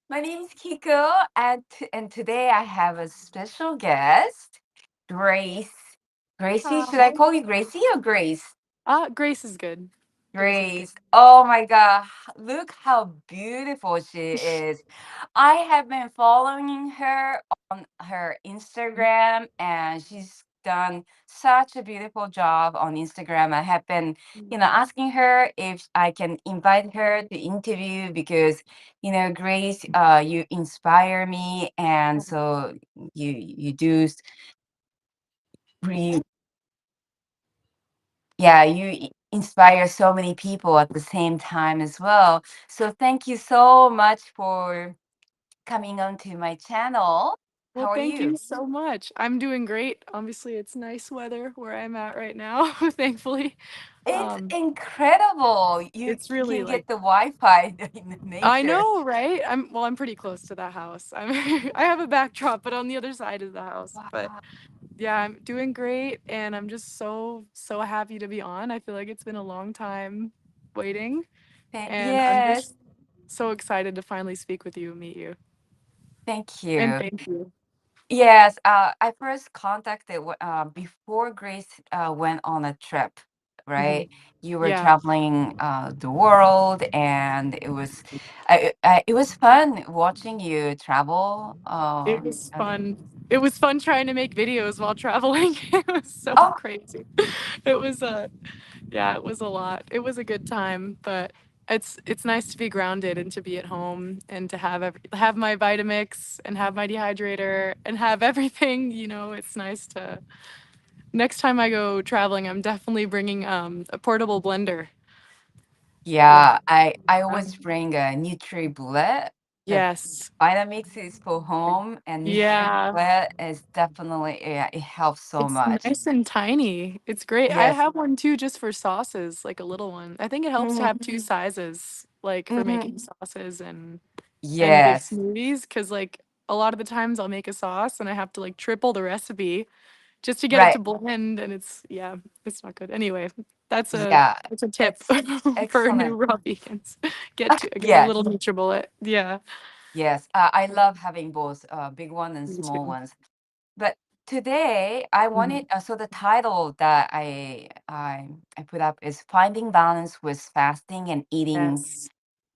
My name is Kiko, and today I have a special guest, Grace. Gracie, should I Hi. call you Gracie or Grace? Grace is good. Grace is good. Grace. Oh my God, look how beautiful she is. I have been following her on her Instagram, and she's done such a beautiful job on Instagram. I have been, asking her if I can invite her to interview because, Grace, you inspire me, and so you do re yeah, inspire so many people at the same time as well. So thank you so much for coming onto my channel. Well, How are thank you? you so much. I'm doing great. Obviously, it's nice weather where I'm at right now, thankfully. It's Um, incredible. You it's really can like get the Wi-Fi in the I nature. know, right? I'm pretty close to that house. I have a backdrop, but on the other side of the house. But Wow. yeah, I'm doing great and I'm just so happy to be on. I feel like it's been a long time waiting and I'm Yes, just so excited to finally speak with you and meet you. thank And you. thank you. Yes, I first contacted before Grace went on a trip, Mhm. right? You were Yeah. traveling the world, and it was fun watching you travel. It was fun. It was fun trying to make videos while traveling. It was so Oh, crazy. It was yeah, it was a lot. It was a good time, but it's nice to be grounded and to be at home and to have my Vitamix and have my dehydrator and have everything, it's nice to next time I go traveling, I'm definitely bringing a portable blender. Yeah. yeah. I always Um, bring a NutriBullet. The yes. Vitamix is for home, and Yeah. NutriBullet is definitely, yeah, it helps so It's much. nice and tiny. It's great. I Yes. have one too just for sauces, like a little one. I think it helps to Mhm, have two sizes, like for mhm. making sauces and big Yes. smoothies, because like a lot of the times I'll make a sauce and I have to like triple the recipe just to get it to Right. blend and yeah, it's not good. Anyway, that's a Yeah. that's a tip It's for new excellent. raw vegans. Get a Yes. little NutriBullet. Yeah. Yes. I love having both big one and Me small too. ones. But today I wanted Mhm. so the title that I put up is Finding Balance with Fasting and Eating. Yes.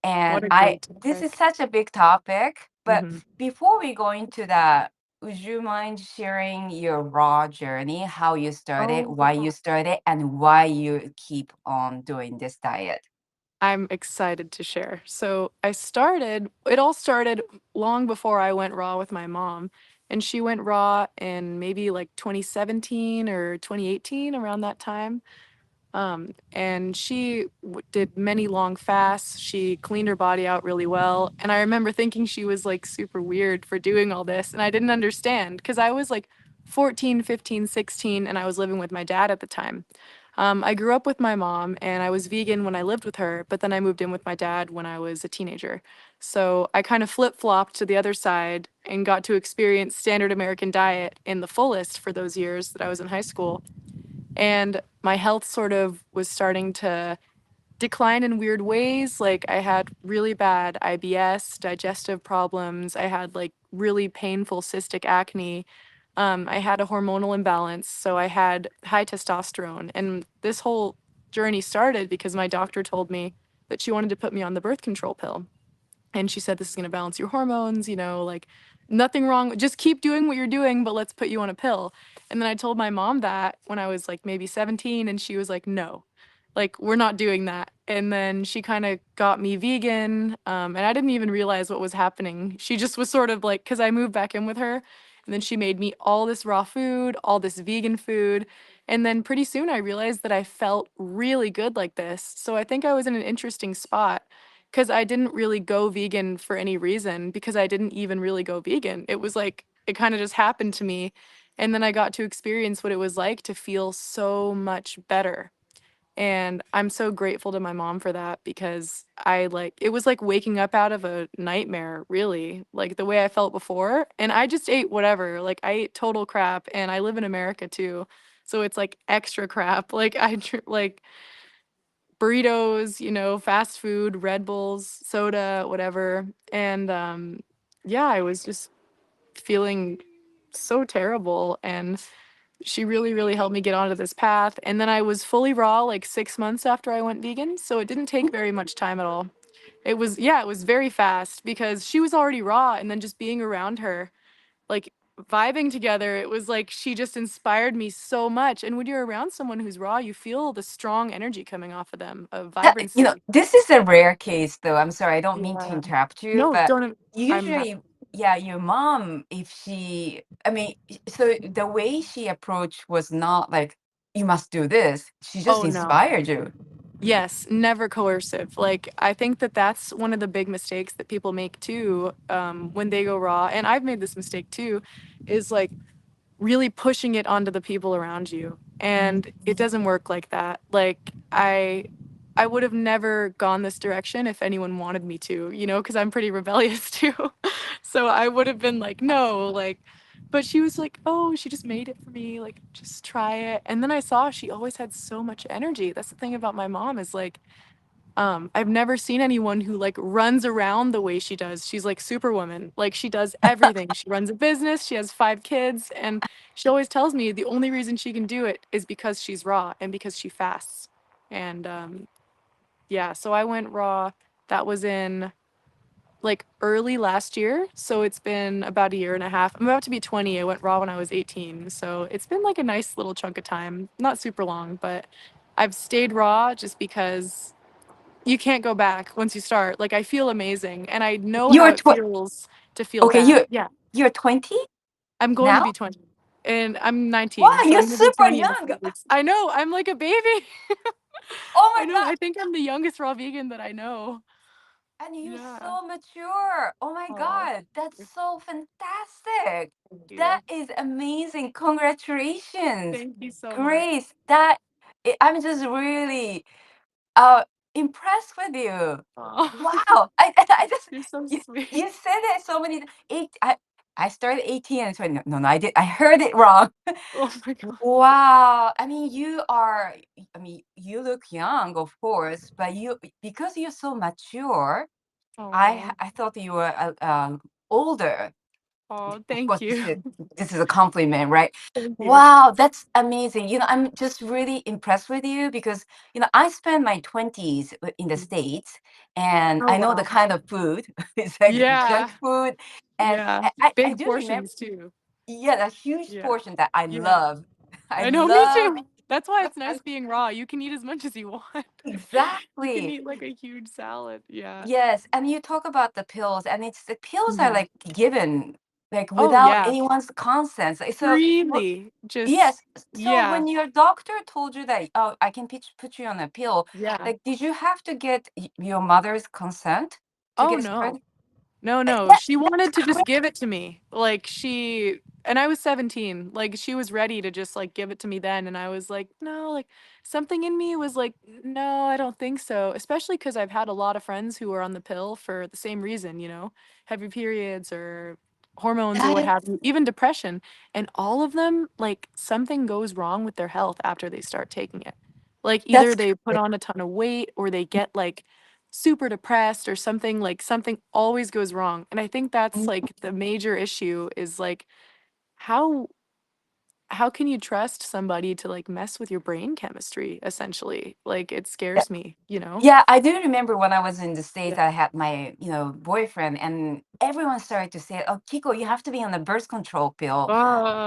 And What a I great this is topic. such a big topic, but Hmm. before we go into that, would you mind sharing your raw journey, how you started, Oh, why you started, and why you keep on doing this diet? I'm excited to share. So it all started long before I went raw with my mom. And she went raw in maybe like 2017 or 2018, around that time. And she did many long fasts. She cleaned her body out really well. And I remember thinking she was like super weird for doing all this. And I didn't understand because I was like 14, 15, 16, and I was living with my dad at the time. I grew up with my mom and I was vegan when I lived with her, but then I moved in with my dad when I was a teenager. So I kind of flip flopped to the other side and got to experience standard American diet in the fullest for those years that I was in high school. And my health sort of was starting to decline in weird ways. Like I had really bad IBS, digestive problems. I had like really painful cystic acne. I had a hormonal imbalance, so I had high testosterone. And this whole journey started because my doctor told me that she wanted to put me on the birth control pill. And she said, this is going to balance your hormones, like nothing wrong. Just keep doing what you're doing, but let's put you on a pill. And then I told my mom that when I was like maybe 17, and she was like, no, like we're not doing that. And then she kind of got me vegan. And I didn't even realize what was happening. She just was sort of like, because I moved back in with her. And then she made me all this raw food, all this vegan food. And then pretty soon I realized that I felt really good like this. So I think I was in an interesting spot because I didn't really go vegan for any reason because I didn't even really go vegan. It was like it kind of just happened to me. And then I got to experience what it was like to feel so much better. And I'm so grateful to my mom for that because it was like waking up out of a nightmare, really, like the way I felt before. And I just ate whatever. Like I ate total crap and I live in America too. So it's like extra crap. Like burritos, fast food, Red Bulls, soda, whatever. And yeah, I was just feeling so terrible. And she really, really helped me get onto this path. And then I was fully raw like 6 months after I went vegan. So it didn't take very much time at all. Yeah, it was very fast because she was already raw. And then just being around her, like vibing together, it was like she just inspired me so much. And when you're around someone who's raw, you feel the strong energy coming off of them, of vibrancy. This is a rare case, though. I'm sorry, I don't mean to Yeah. interrupt you, No, but don't. I'm happy. usually, yeah, your mom, if she, I mean, so the way she approached was not like, you must do this. She just Oh no. inspired you. Yes, never coercive. Like, I think that that's one of the big mistakes that people make too, when they go raw. And I've made this mistake too, is like really pushing it onto the people around you. And it doesn't work like that. Like, I would have never gone this direction if anyone wanted me to, because I'm pretty rebellious too. So I would have been like, no, like, but she was like, oh, she just made it for me, like, just try it. And then I saw she always had so much energy. That's the thing about my mom is like, I've never seen anyone who like runs around the way she does. She's like superwoman. Like she does everything. She runs a business, she has 5 kids, and she always tells me the only reason she can do it is because she's raw and because she fasts. And yeah, so I went raw. That was in like early last year. So it's been about a year and a half. I'm about to be 20. I went raw when I was 18. So it's been like a nice little chunk of time. Not super long, but I've stayed raw just because you can't go back once you start. Like I feel amazing and I know how You're it tw feels to feel okay, bad. Yeah. you're 20 I'm going to now? be 20 and I'm Wow, 19. So you're I'm going to be super 20 in a young. few weeks. I know. I'm like a baby. Oh I my know. God. I think I'm the youngest raw vegan that I know. And you're Yeah. so mature. Oh my Oh, God. That's so fantastic. thank That you. is amazing. Congratulations. Thank you so much. Grace, I'm just really impressed with you. Oh, Wow. I just you're so you, sweet. you said it so many eight I started 18 and 20. No, I heard it wrong. Oh my God. Wow. I mean, I mean, you look young, of course, but because you're so mature, Oh, I thought you were older. oh, Of thank course, you. this is a compliment, right? Thank you. Wow, that's amazing. I'm just really impressed with you because, I spent my 20s in the States, and Oh I know the wow. kind of food. It's like Yeah. junk food. And Yeah. I Big do remember, portions too. yeah, the huge Yeah. portion that I Yeah. love. I I know, me love, too. That's why it's I- nice being raw. You can eat as much as you want. You can exactly. eat like a huge salad. Yeah. Yes, and you talk about the pills, and it's the pills are Mhm. like given like Oh without yeah. anyone's consent. So Freely. Just yes. So yeah. when your doctor told you that, oh, I can put you on a pill, Yeah. like, did you have to get your mother's consent to Oh get no. started? No, no. That, She that's wanted to just crazy. give it to me. Like and I was 17. Like she was ready to just like give it to me then and I was like, "No, like something in me was like, no, I don't think so." Especially cuz I've had a lot of friends who are on the pill for the same reason, heavy periods or hormones or That what is, have you, even depression, and all of them like something goes wrong with their health after they start taking it. Like either that's they put crazy. on a ton of weight or they get like super depressed or something, like something always goes wrong. And I think that's like the major issue is like how how can you trust somebody to like mess with your brain chemistry essentially? Like it scares me. Yeah, I do remember when I was in the States, Yeah. I had my, boyfriend, and everyone started to say, "Oh, Kiko, you have to be on the birth control pill."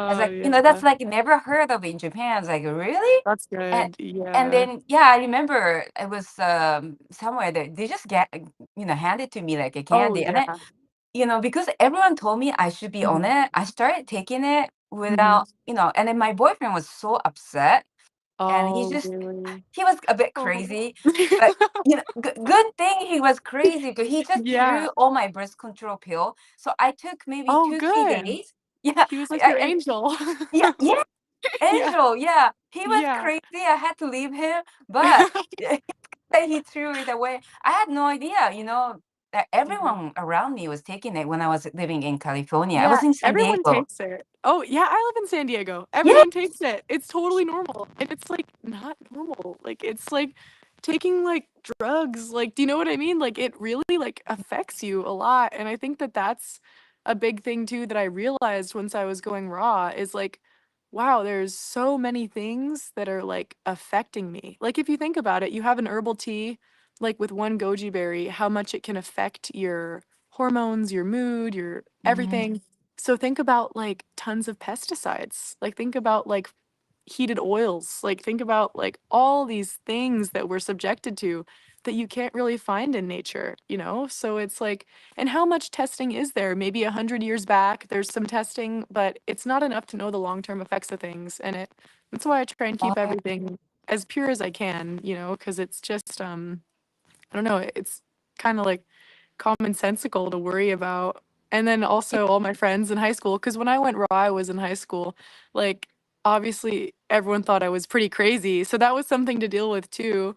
I was Oh, like, yeah. that's like never heard of in Japan. I was like, really? That's And good. and Yeah. then yeah, I remember it was somewhere that they just get handed to me like a Oh, candy, and then yeah. because everyone told me I should be on Mhm. it, I started taking it Mhm. without and then my boyfriend was so upset, and Oh, really? he was a bit Oh. crazy, but good thing he was crazy, but he just Yeah. threw all my birth control pill. So I took maybe Oh, 2 3 good. days. Yeah, He was like your and angel. yeah, Yeah. Angel, yeah, he was Yeah. crazy. I had to leave him, but he threw it away. I had no idea, that Mhm. everyone around me was taking it when I was living in California. I Yeah, was in San everyone Diego. takes it. Oh, yeah, I live in San Diego. Yeah, Everyone takes it. It's totally normal. And it's like not normal. Like it's like taking like drugs. Like, do you know what I mean? Like, it really like affects you a lot. And I think that that's a big thing too that I realized once I was going raw is like, wow, there's so many things that are like affecting me. Like, if you think about it, you have an herbal tea, like with one goji berry, how much it can affect your hormones, your mood, your Mhm. everything. So think about like tons of pesticides. Like, think about like heated oils. Like, think about like all these things that we're subjected to that you can't really find in nature, you know? So it's like, and how much testing is there? Maybe 100 years back, there's some testing, but it's not enough to know the long-term effects of things. And that's why I try and keep Oh, everything as pure as I can, you know, because it's just, I don't know, it's kind of like commonsensical to worry about. And then yeah, also all my friends in high school, because when I went raw, I was in high school. Like, obviously, everyone thought I was pretty crazy. So that was something to deal with too.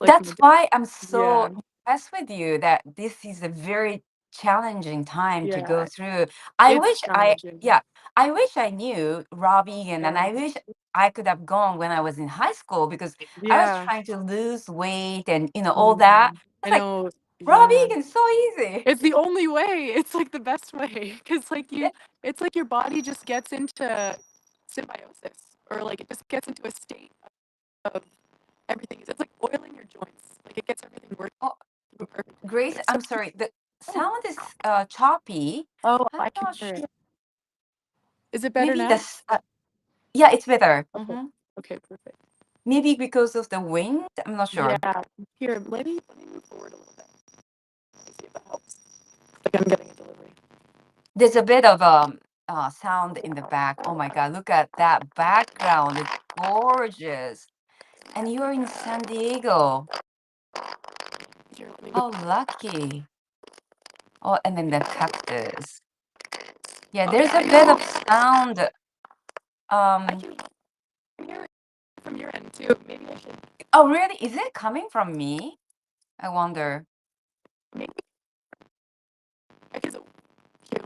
Like, that's why I'm so yeah, impressed with you that this is a very challenging time to go yeah, through. I it's wish I, challenging. yeah, I wish I knew raw vegan, and Yeah, I wish I could have gone when I was in high school because I was yeah. trying to lose weight and all that. Mhm. I I was like, know. raw Yeah. vegan, so easy. It's the only way. It's like the best way. Because, like, Yeah. it's like your body just gets into symbiosis or like it just gets into a state of everything. It's like oiling your joints. Like, it gets everything working Oh, perfectly Grace, together. So, I'm sorry. The oh, sound is choppy. oh, I'm I can not hear sure. it. Is it better Maybe now? this. Yeah, it's better. Okay. Okay, perfect. Maybe because of the wind. I'm not sure. Yeah. Here, let me move forward a little bit. Let me see if that helps. Like I'm getting a delivery. There's a bit of sound in the back. Oh my God, look at that background. It's gorgeous. And you're in San Diego. Here, let me How move. lucky. Oh, and then the cactus. Yeah, Okay, there's a I bit know. of sound. I Um, can hear it from your end too. Maybe I should. oh, really? Is it coming from me? I wonder. Maybe I can. Here.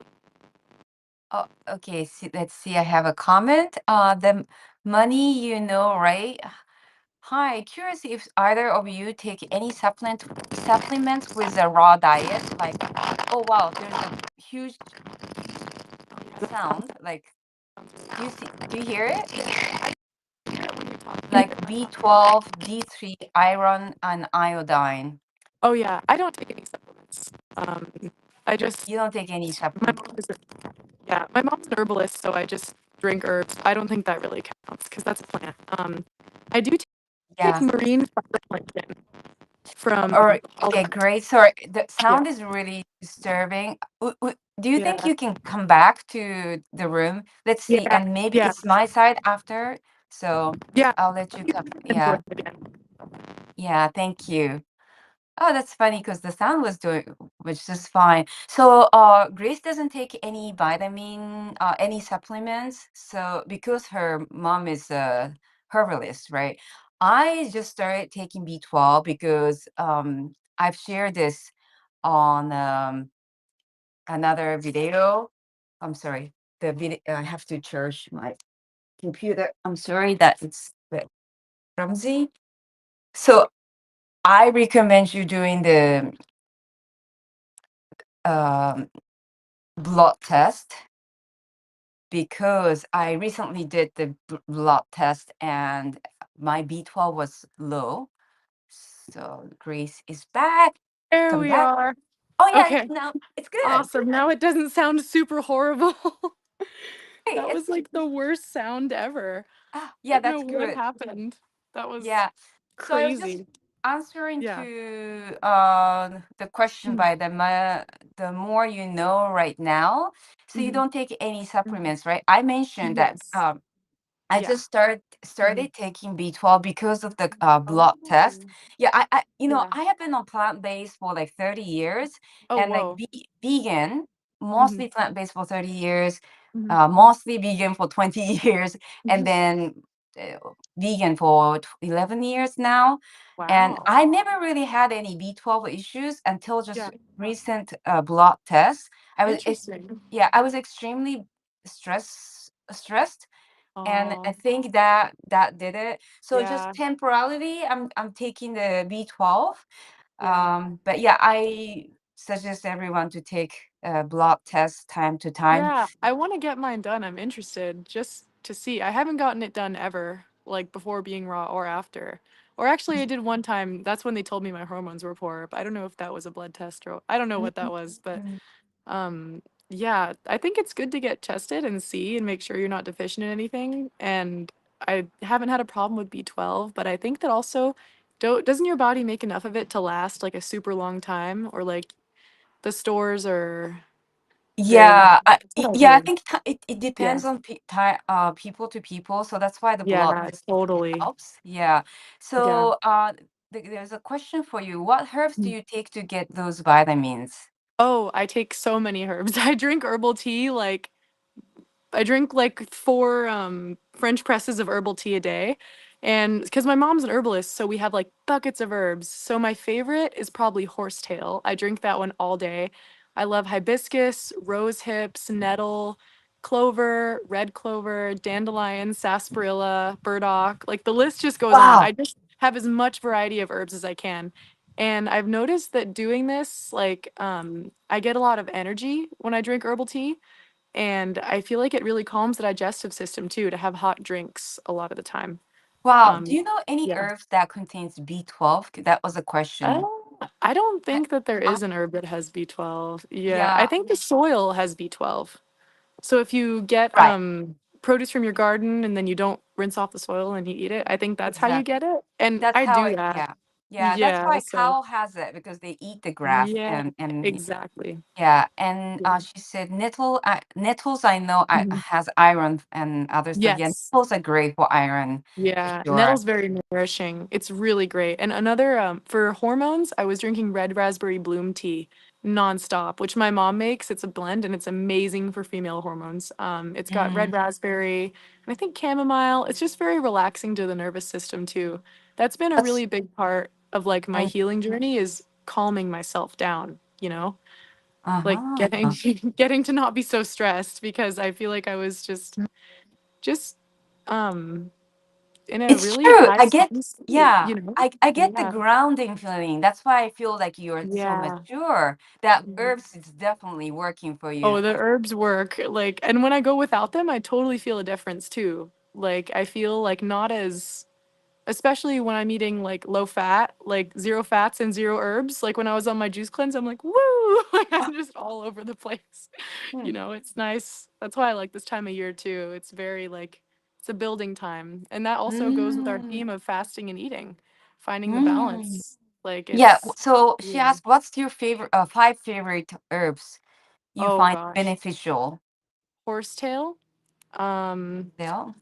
Oh, okay. See, let's see. I have a comment. Money, right? Hi, curious if either of you take any supplements with a raw diet. Like, oh wow, there's a huge Oh yeah, that sound. Like, sounds really do you good. see? Do you hear it? I hear it when you're talking. Like B12, D3, iron, and iodine. Oh yeah, I don't take any supplements. I just You don't take any my supplement. mom is a, yeah, my mom's an herbalist, so I just drink herbs. I don't think that really counts because that's a plant. I do take Yeah. marine phytoplankton from All right. Okay, Holland. great. Sorry, the Yeah, sound is really disturbing. Do you think yeah, you can come back to the room? Let's see. yeah, And maybe yeah, it's my side after. So yeah. I'll let you come. And join Yeah. again. Yeah. Thank you. Oh, that's funny because the sound was doing, which is fine. So, Grace doesn't take any any supplements. So, because her mom is a herbalist, right? I just started taking B12 because I've shared this on another video. I'm sorry, the video. I have to charge my computer. I'm sorry that it's a bit clumsy. So, I recommend you doing the um, blood test because I recently did the blood test and my B12 was low. So Grace is back. There Come we back. are. Oh yeah, Okay, no, it's good. awesome. Now it doesn't sound super horrible. Hey, That was it's like the worst sound ever. I yeah, don't know that's what good. happened. That was Yeah. So I was just crazy. answering Yeah. to the question Mhm. by the more you know right now. So you Mhm. don't take any Mhm. supplements, right? I mentioned that Yes. I Yeah. just Mhm. started taking B12 because of the blood test. Oh. Yeah, Yeah. I have been on plant-based for like 30 years Oh, and like whoa. vegan, Mhm. mostly plant-based for 30 years, Mhm. mostly vegan for 20 years, and Mhm. then uh, vegan for 11 years now. And Wow. I never really had any B12 issues until just Yeah. recent blood tests. I was, Interesting. yeah, I was extremely stressed and I Oh, think that did it. So just yeah, temporarily, I'm taking the B12. yeah. But yeah, I suggest everyone to take a blood test time to time. Yeah, I wanna get mine done, I'm interested just to see. I haven't gotten it done ever, like, before being raw or after. Or actually, I did one time, that's when they told me my hormones were poor, but I don't know if that was a blood test or I don't know what that was, but, Mm. um, yeah, I think it's good to get tested and see and make sure you're not deficient in anything, and I haven't had a problem with B12, but I think that also doesn't your body make enough of it to last, like, a super long time? Or, like, the stores are very low. Yeah, That's what I've yeah, I heard. think it Yeah. depends on people to people, so that's why the blood Yeah, test totally. helps. Yeah. Yeah. So, there's a question for you. What herbs do Mm. you take to get those vitamins? Oh, I take so many herbs. I drink herbal tea, like I drink like 4 French presses of herbal tea a day. And because my mom's an herbalist, so we have like buckets of herbs. So my favorite is probably horsetail. I drink that one all day. I love hibiscus, rose hips, nettle, clover, red clover, dandelion, sarsaparilla, burdock. Like the list just goes on. I Wow. just have as much variety of herbs as I can. And I've noticed that doing this, like, I get a lot of energy when I drink herbal tea. And I feel like it really calms the digestive system too to have hot drinks a lot of the time. Wow. Do Um, you know any yeah. herbs that contains B12? That was a question. I don't I, think that there I, is an herb that has B12. Yeah, I yeah, think the soil has B12. So if you get right. produce from your garden and then you don't rinse off the soil and you eat it, I think that's how you Exactly. get it. And That's I how do it, that. yeah. Yeah, that's Yeah, why so cow has it because they eat the grass yeah, and exactly. yeah, and Yeah. she said nettles I know Mhm. has iron and other stuff. Yeah, Yes. nettles are great for iron for Yeah, sure. nettle's very nourishing. It's really great. And another, for hormones, I was drinking red raspberry bloom tea nonstop, which my mom makes. It's a blend and it's amazing for female hormones. It's got red Mm, raspberry and I think chamomile. It's just very relaxing to the nervous system too. That's been a that's really big part of like my mm, healing journey is calming myself down, like getting uh-huh. getting to not be so stressed because I feel like I was just um in a It's really true. high I get strung state, yeah, I get the Yeah. grounding feeling. That's why I feel like you're so Yeah. mature that Mhm. herbs is definitely working for you. Oh, the herbs work, like and when I go without them, I totally feel a difference too. Like, I feel, like, not as especially when I'm eating, like, low fat, like, 0 fats and 0 herbs, like, when I was on my juice cleanse, I'm like, "Woo!" Like, I'm just all over the place, Hmm. It's nice. That's why I like this time of year too. It's very, like it's a building time, and that also goes with our Mm, theme of fasting and eating, finding the mm. balance. Like, Yeah, it's so she yeah. asked, "What's your favorite five favorite herbs you Oh find gosh. beneficial?" Horsetail, um, Horsetail.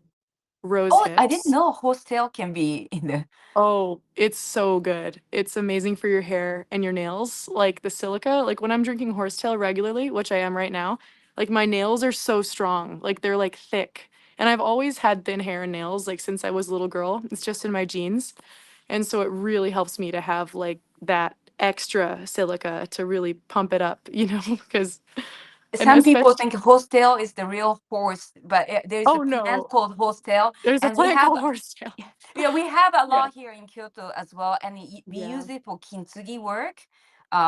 rose Oh, I didn't hips. know horsetail can be in the. Oh, it's so good. It's amazing for your hair and your nails. Like the silica, like when I'm drinking horsetail regularly, which I am right now, like my nails are so strong. Like they're like thick. And I've always had thin hair and nails like since I was a little girl. It's just in my genes. And so it really helps me to have like that extra silica to really pump it up, because and Some people especially think horsetail is the real horse, but there's a oh plant no, called horsetail, there's a and we plant have called horsetail. yeah, we have a Yeah. lot here in Kyoto as well, and we Yeah. use it for kintsugi work.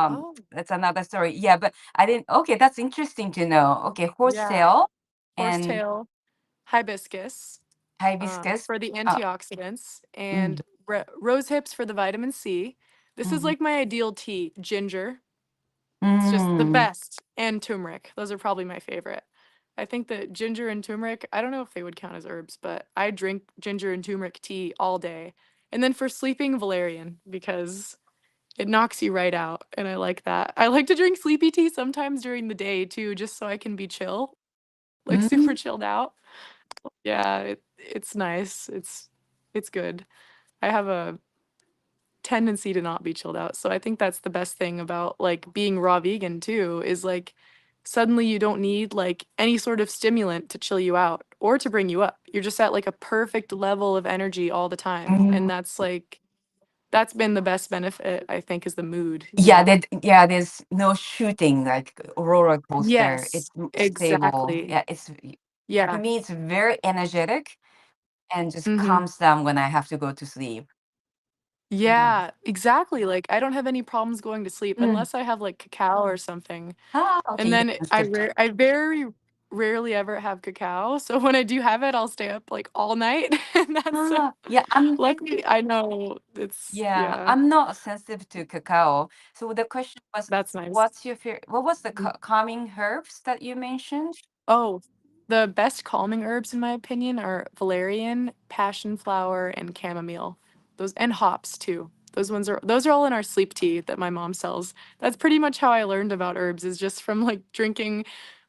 Oh, That's another story. Yeah, but I didn't. Okay, that's interesting to know. Okay, yeah. horsetail and Horsetail, hibiscus, hibiscus. for the Uh, antioxidants, mm, and rose hips for the vitamin C. This is mhm, like my ideal tea. Ginger, it's just the mm, best, and turmeric. Those are probably my favorite. I think that ginger and turmeric, I don't know if they would count as herbs, but I drink ginger and turmeric tea all day. And then for sleeping, valerian, because it knocks you right out, and I like that. I like to drink sleepy tea sometimes during the day too, just so I can be chill, like super mm. chilled out. Yeah, it's nice. It's good. I have a tendency to not be chilled out, so I think that's the best thing about, like, being raw vegan too, is, like, suddenly you don't need, like, any sort of stimulant to chill you out or to bring you up. You're just at, like, a perfect level of energy all the time, Mm. and that's been the best benefit, I think, is the Yeah, mood. there's no shooting like a roller coaster. Yes, It's stable. exactly. Yeah, to Yeah. me, it's very energetic. and just Mhm. calms down when I have to go to sleep. Yeah. Yeah, exactly, like, I don't have any problems going to sleep Mm. unless I have, like, cacao or something, Ah, okay, and you then can skip. I very rarely ever have cacao, so when I do have it, I'll stay up, like, all night, and that's so Ah, yeah, luckily, I know it's yeah, I'm not sensitive to cacao. So the question was, that's nice. what was the calming herbs that you mentioned? Oh, the best calming herbs in my opinion are valerian, passion flower, and chamomile. Those and hops too. Those are all in our sleep tea that my mom sells. That's pretty much how I learned about herbs is just from like drinking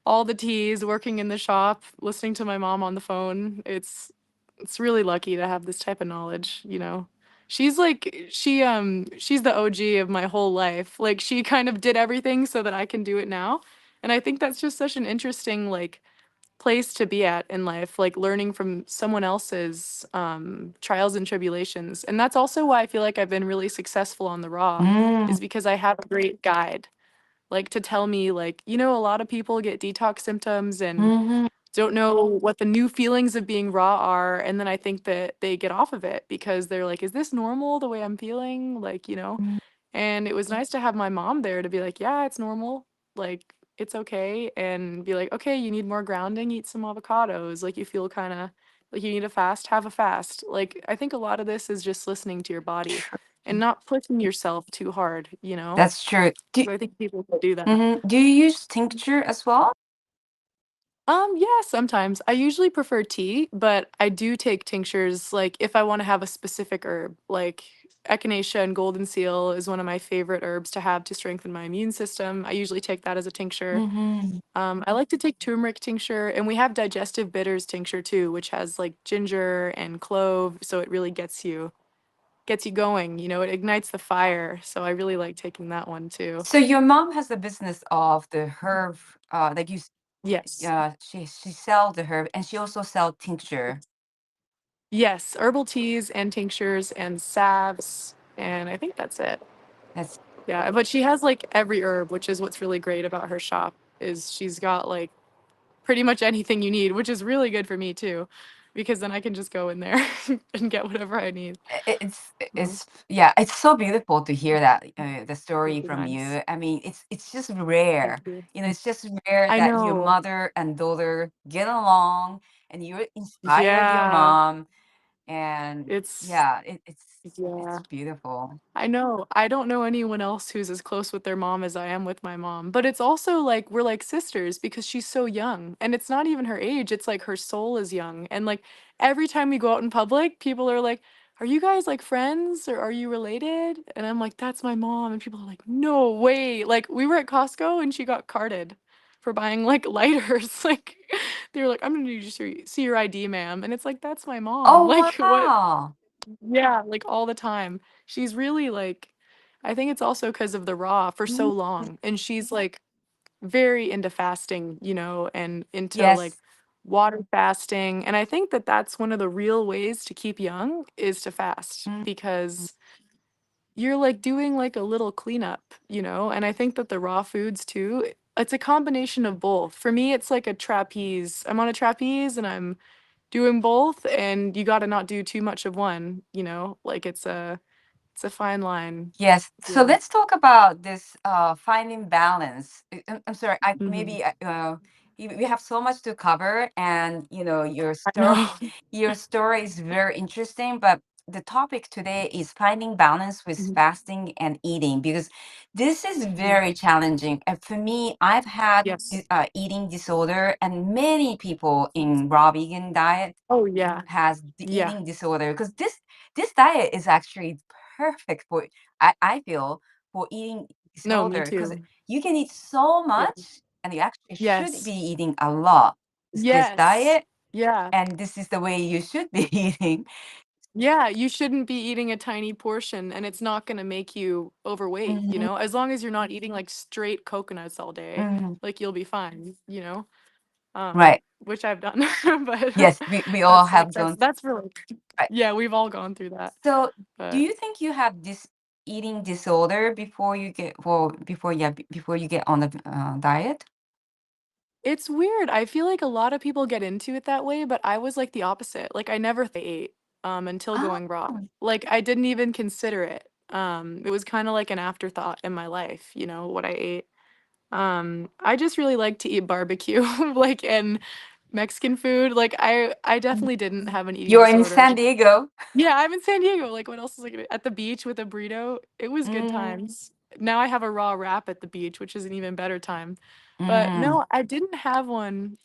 all the teas, working in the shop, listening to my mom on the phone. It's really lucky to have this type of knowledge, you know. She's the OG of my whole life. Like she kind of did everything so that I can do it now. And I think that's just such an interesting like place to be at in life, like learning from someone else's trials and tribulations. And that's also why I feel like I've been really successful on the raw, Mm, is because I have a great guide, like to tell me, like, a lot of people get detox symptoms and mm-hmm. don't know what the new feelings of being raw are. And then I think that they get off of it because they're like, is this normal the way I'm feeling? Like. And it was nice to have my mom there to be like, yeah, it's normal. Like, it's okay. And be like, okay, you need more grounding, eat some avocados. Like, you feel kind of like you need a fast, have a fast. Like, I think a lot of this is just listening to your body and not pushing yourself too hard, you know? That's true. 'Cause I think people can do that. Do you use tincture as well? Yeah, sometimes. I usually prefer tea, but I do take tinctures, like, if I wanna have a specific herb, like, echinacea and golden seal is one of my favorite herbs to have to strengthen my immune system. I usually take that as a tincture. Mm-hmm. I like to take turmeric tincture, and we have digestive bitters tincture too, which has, like, ginger and clove, so it really gets you going, it ignites the fire, so I really like taking that one too. So your mom has the business of the herb, like Yes. she sell the herb and she also sell tincture. Yes, herbal teas and tinctures and salves, and I think that's it. That's Yeah, but she has, like, every herb, which is what's really great about her shop, is she's got, like, pretty much anything you need, which is really good for me too, because then I can just go in there and get whatever I need. Um, it's so beautiful to hear that the story really from nice. you. I mean, it's just Thank rare. you. It's just rare I that your know. mother and daughter get along and you inspired your Yeah, mom. And it's yeah, it's yeah. beautiful. I know. I don't know anyone else who's as close with their mom as I am with my mom. But it's also like we're like sisters because she's so young. And it's not even her age, it's like her soul is young. And like every time we go out in public, people are like, "Are you guys like friends or are you related?" And I'm like, "That's my mom." And people are like, "No way." Like we were at Costco and she got carded for buying like lighters. Like they were like, "I'm gonna need you to see your ID, ma'am." And it's like, "That's my mom." Oh Like what wow. yeah, like, all the time. She's really, like I think it's also because of the raw for so Mm, long, and she's, like, very into fasting, and into, like, yes. water fasting, and I think that that's one of the real ways to keep young is to fast Mm, because you're, like, doing, like, a little cleanup, and I think that the raw foods too, it's a combination of both. For me, it's like a trapeze. I'm on a trapeze, and I'm doing both, and you gotta not do too much of one, like, it's a fine line. yes. So Yeah. let's talk about this finding balance. I'm sorry. I Mhm. maybe we have so much to cover, and I know. your story is very interesting. But the topic today is finding balance with Mhm. fasting and eating because this is Mhm. very challenging. And for me, I've had Yes. eating disorder, and many people in raw vegan diet Oh, yeah. has the Yeah. eating disorder because this diet is actually perfect for I feel for eating No, me disorder because too. you can eat so Yeah. much and you actually should be Yes. eating a lot. This Yes. diet Yeah. and this is the way you should be eating. Yeah, you shouldn't be eating a tiny portion, and it's not gonna make you overweight, Mhm, as long as you're not eating, like, straight coconuts all day, mhm. like, you'll be fine, Right. which I've done, but Yes, we all that's, like have that's gone that's really right. yeah, we've all gone through that, So do but you think you have this eating disorder before you get before you get on the diet? It's weird. I feel like a lot of people get into it that way, but I was like the opposite. Like I never ate until Oh, going raw. Like I didn't even consider it. It was kind of like an afterthought in my life, you know, what I ate. I just really like to eat barbecue, like and Mexican food. Like I definitely didn't have an eating you're in disorder. San Diego. Yeah, I'm in San Diego. Like what else is like at the beach with a burrito? It was good Mm, times. Now I have a raw wrap at the beach, which is an even better time. But mm, no, I didn't have one.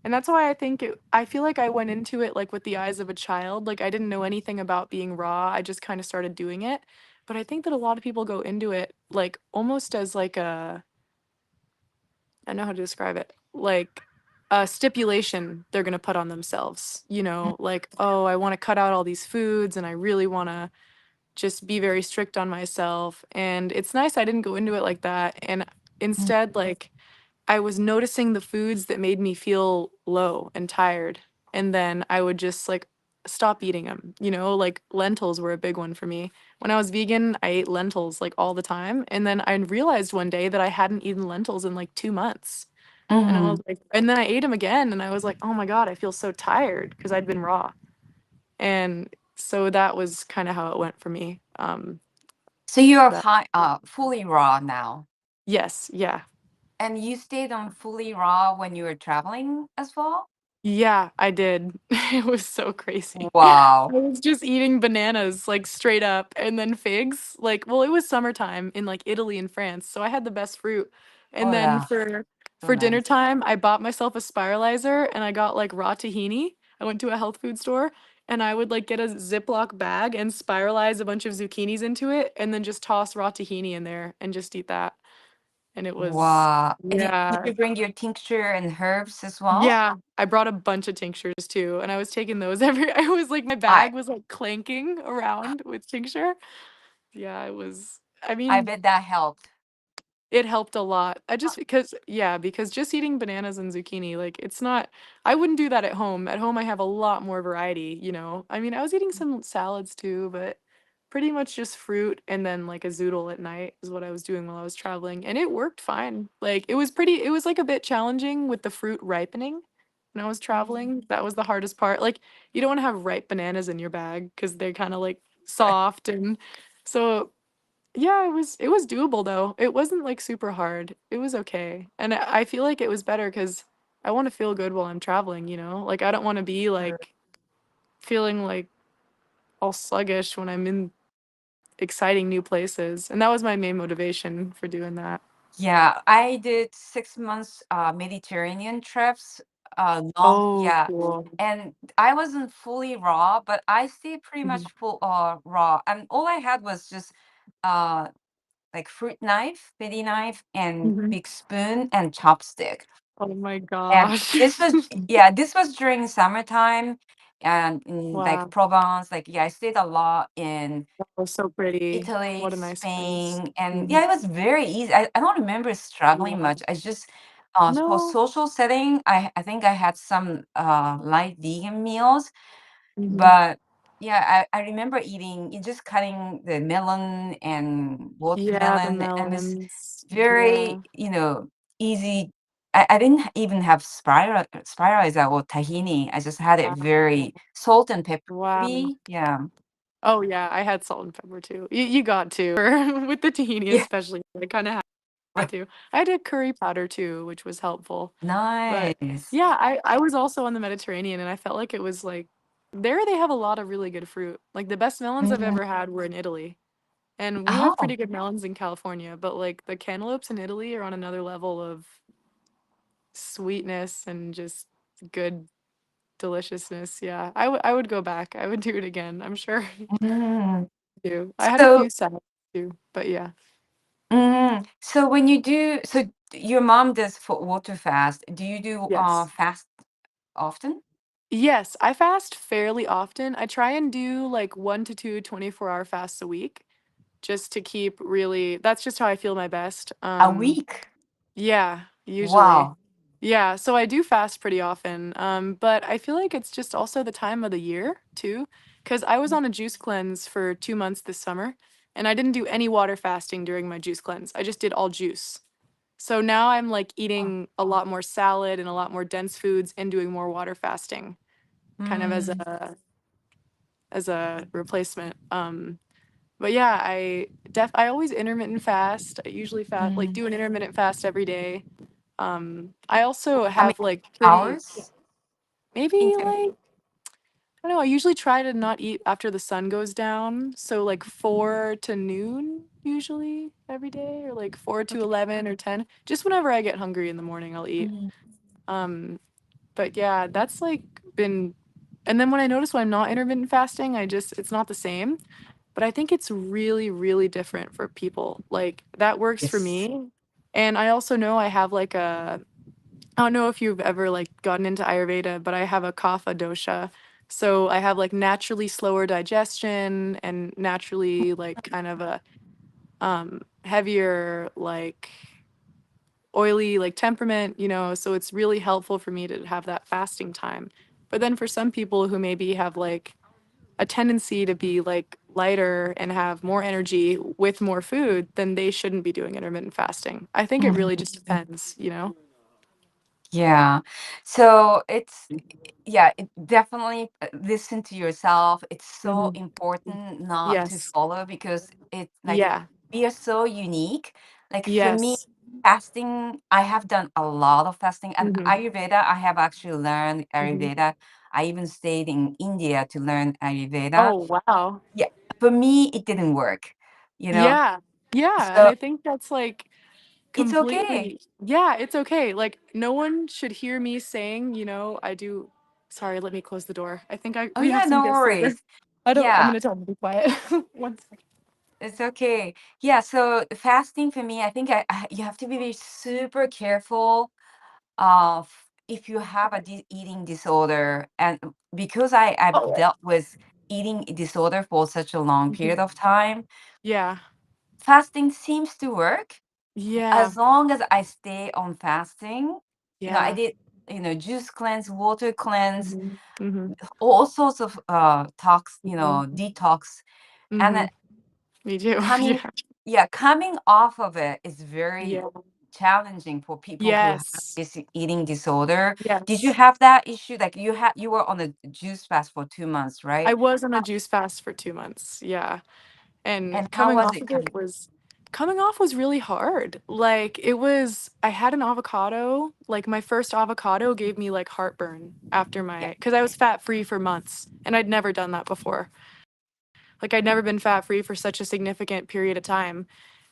And that's why I feel like I went into it like with the eyes of a child. Like I didn't know anything about being raw. I just kind of started doing it. But I think that a lot of people go into it like almost as like a I know how to describe it. Like a stipulation they're going to put on themselves, you know, like, oh, I want to cut out all these foods and I really want to just be very strict on myself. And it's nice I didn't go into it like that. And mm, instead, like, I was noticing the foods that made me feel low and tired. And then I would just like stop eating them. You know, like lentils were a big one for me. When I was vegan, I ate lentils like all the time. And then I realized one day that I hadn't eaten lentils in like 2 months. And I was mm. like, and then I ate them again and I was like, oh my God, I feel so tired because I'd been raw. And so that was kind of how it went for me. So you're That, fully raw now, yes, yeah. and you stayed on fully raw when you were traveling as well. Yeah, I did. It was so crazy. I Wow. was just eating bananas like straight up and then figs. Like, well, it was summertime in like Italy and France, so I had the best fruit. Oh And then yeah, so for dinner nice. time, I bought myself a spiralizer and I got like raw tahini. I went to a health food store and I would like get a Ziploc bag and spiralize a bunch of zucchinis into it and then just toss raw tahini in there and just eat that. And it was Wow. And did yeah. you bring your tincture and herbs as well? Yeah, I brought a bunch of tinctures too, and I was taking those every I was like my I bag was like clanking around with tincture. Yeah, it was I I mean, bet that helped. it helped a lot. I just because yeah, because just eating bananas and zucchini, like it's not I wouldn't do that at home. At home I have a lot more variety, you know. I mean, I was eating some salads too, but pretty much just fruit and then like a zoodle at night is what I was doing while I was traveling, and it worked fine. Like it was like a bit challenging with the fruit ripening when I was Mm. traveling. That was the hardest part. Like you don't want to have ripe bananas in your bag because they're kind of like soft and so yeah, it was doable though. It wasn't like super hard. It was okay. And I feel like it was better because I want to feel good while I'm traveling, you know? Like I don't want to be like feeling like all sluggish when I'm in exciting new places. And that was my main motivation for doing that. Yeah, I did 6 months Mediterranean trips. Long, Oh, yeah. cool. And I wasn't fully raw, but I stayed pretty Mhm. much full raw. And all I had was just uh like fruit knife, Fidi knife, and Mhm. big spoon and chopstick. Oh my And gosh. this was yeah, this was during summertime and in like Wow. Provence. Like yeah, I stayed a lot in That was so pretty. Italy, What a nice place. Spain, and Mhm. yeah, it was very easy. I don't remember struggling Yeah. much. I just for No. social setting, I think I had some light vegan meals, Mhm. but yeah, I remember eating just cutting the melon and Yeah, the watermelon and it's melons. very, Yeah. easy. I didn't even have spiralizer or tahini. I just had it Wow. very salt and pepper Wow. heavy. Yeah. Oh, yeah, I had salt and pepper too. You got to. With the tahini Yeah. especially, I kinda had to. I had a curry powder too, which was helpful. But, Nice. yeah, I was also on the Mediterranean, and I felt like it was, like there they have a lot of really good fruit. Like, the best melons I've Mm. ever had were in Italy, and we have Oh, pretty good melons in California, but, like, the cantaloupes in Italy are on another level of sweetness and just good deliciousness, yeah. I would go back. I would do it again, I'm sure. mm. Too. I had a So, few salads too, but yeah. so when you do, so your mom does water fast. Do you do Yes. fast often? Yes, I fast fairly often. I try and do like 1 to 2 24-hour fasts a week just to keep really that's just how I feel my best. A week? Yeah, usually. Wow. Yeah, so I do fast pretty often. But I feel like it's just also the time of the year too, because I was on a juice cleanse for 2 months this summer, and I didn't do any water fasting during my juice cleanse. I just did all juice. So now I'm like eating a lot more salad and a lot more dense foods and doing more water fasting kind of Mm, as a replacement. But yeah, I always intermittent fast. I usually like mm. do an intermittent fast every day. I also How many have like pretty hours? maybe Inter like I don't know, I usually try to not eat after the sun goes down. So like 4 to noon usually every day or like 4 to Okay. 11 or 10. Just whenever I get hungry in the morning, I'll eat. Mm, Um but yeah, that's like been and then when I notice when I'm not intermittent fasting, it's not the same. But I think it's really, really different for people. Like that works for yes. me. And I also know I have like I don't know if you've ever like gotten into Ayurveda, but I have a kapha dosha. So I have like naturally slower digestion and naturally like kind of a heavier like oily like temperament, so it's really helpful for me to have that fasting time. But then for some people who maybe have like a tendency to be like lighter and have more energy with more food, then they shouldn't be doing intermittent fasting. I think it really just depends. Yeah. So it's yeah, definitely listen to yourself. It's so Hmm. important not to Yes. follow because it's like Yeah. we are so unique. Like for me, Yes. fasting, I have done a lot of fasting and Hmm. Ayurveda. I have actually learned Hmm. Ayurveda. I even stayed in India to learn Ayurveda. Oh, wow. Yeah, for me, it didn't work, you know. Yeah. Yeah. And So I think that's like it's okay. completely, yeah, it's okay. Like, no one should hear me saying, sorry, let me close the door. I think Oh we have yeah, some no guests over. worries. I'm Yeah. gonna tell them to be quiet. One second. It's okay. Yeah, so fasting for me, I think you have to be very super careful of if you have a eating disorder. And because I've Oh. dealt with eating disorder for such a long period Mhm. of time, Yeah. fasting seems to work Yeah. as long as I stay on fasting. I Yeah. did, juice cleanse, water cleanse, Mhm. Mhm. all sorts of Mhm. detox. And Mhm. Me too. coming Yeah. yeah, coming off of it is very Yeah. challenging for people who have Yes. this eating disorder. Did you Yes. have that issue? Like you were on a juice fast for 2 months, I right? was on a How, juice fast for 2 months. Yeah. And and how was it coming? coming off was really hard. Like I had an avocado, like my first avocado gave me like heartburn after Yeah. because I was fat free for months and I'd never done that before. Like I'd never been fat free for such a significant period of time.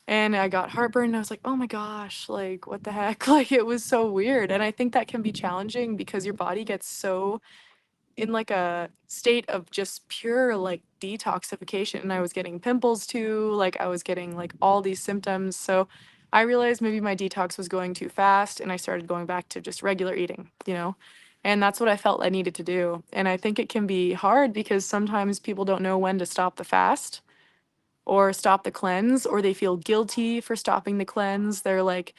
And I got heartburn and I was like, oh my gosh, like what the heck? Like it was so weird. And I think that can be challenging because your body gets so in like a state of just pure like detoxification, and I was getting pimples too, like I was getting like all these symptoms. So I realized maybe my detox was going too fast and I started going back to just regular eating. And that's what I felt I needed to do. And I think it can be hard because sometimes people don't know when to stop the fast or stop the cleanse, or they feel guilty for stopping the cleanse. They're like,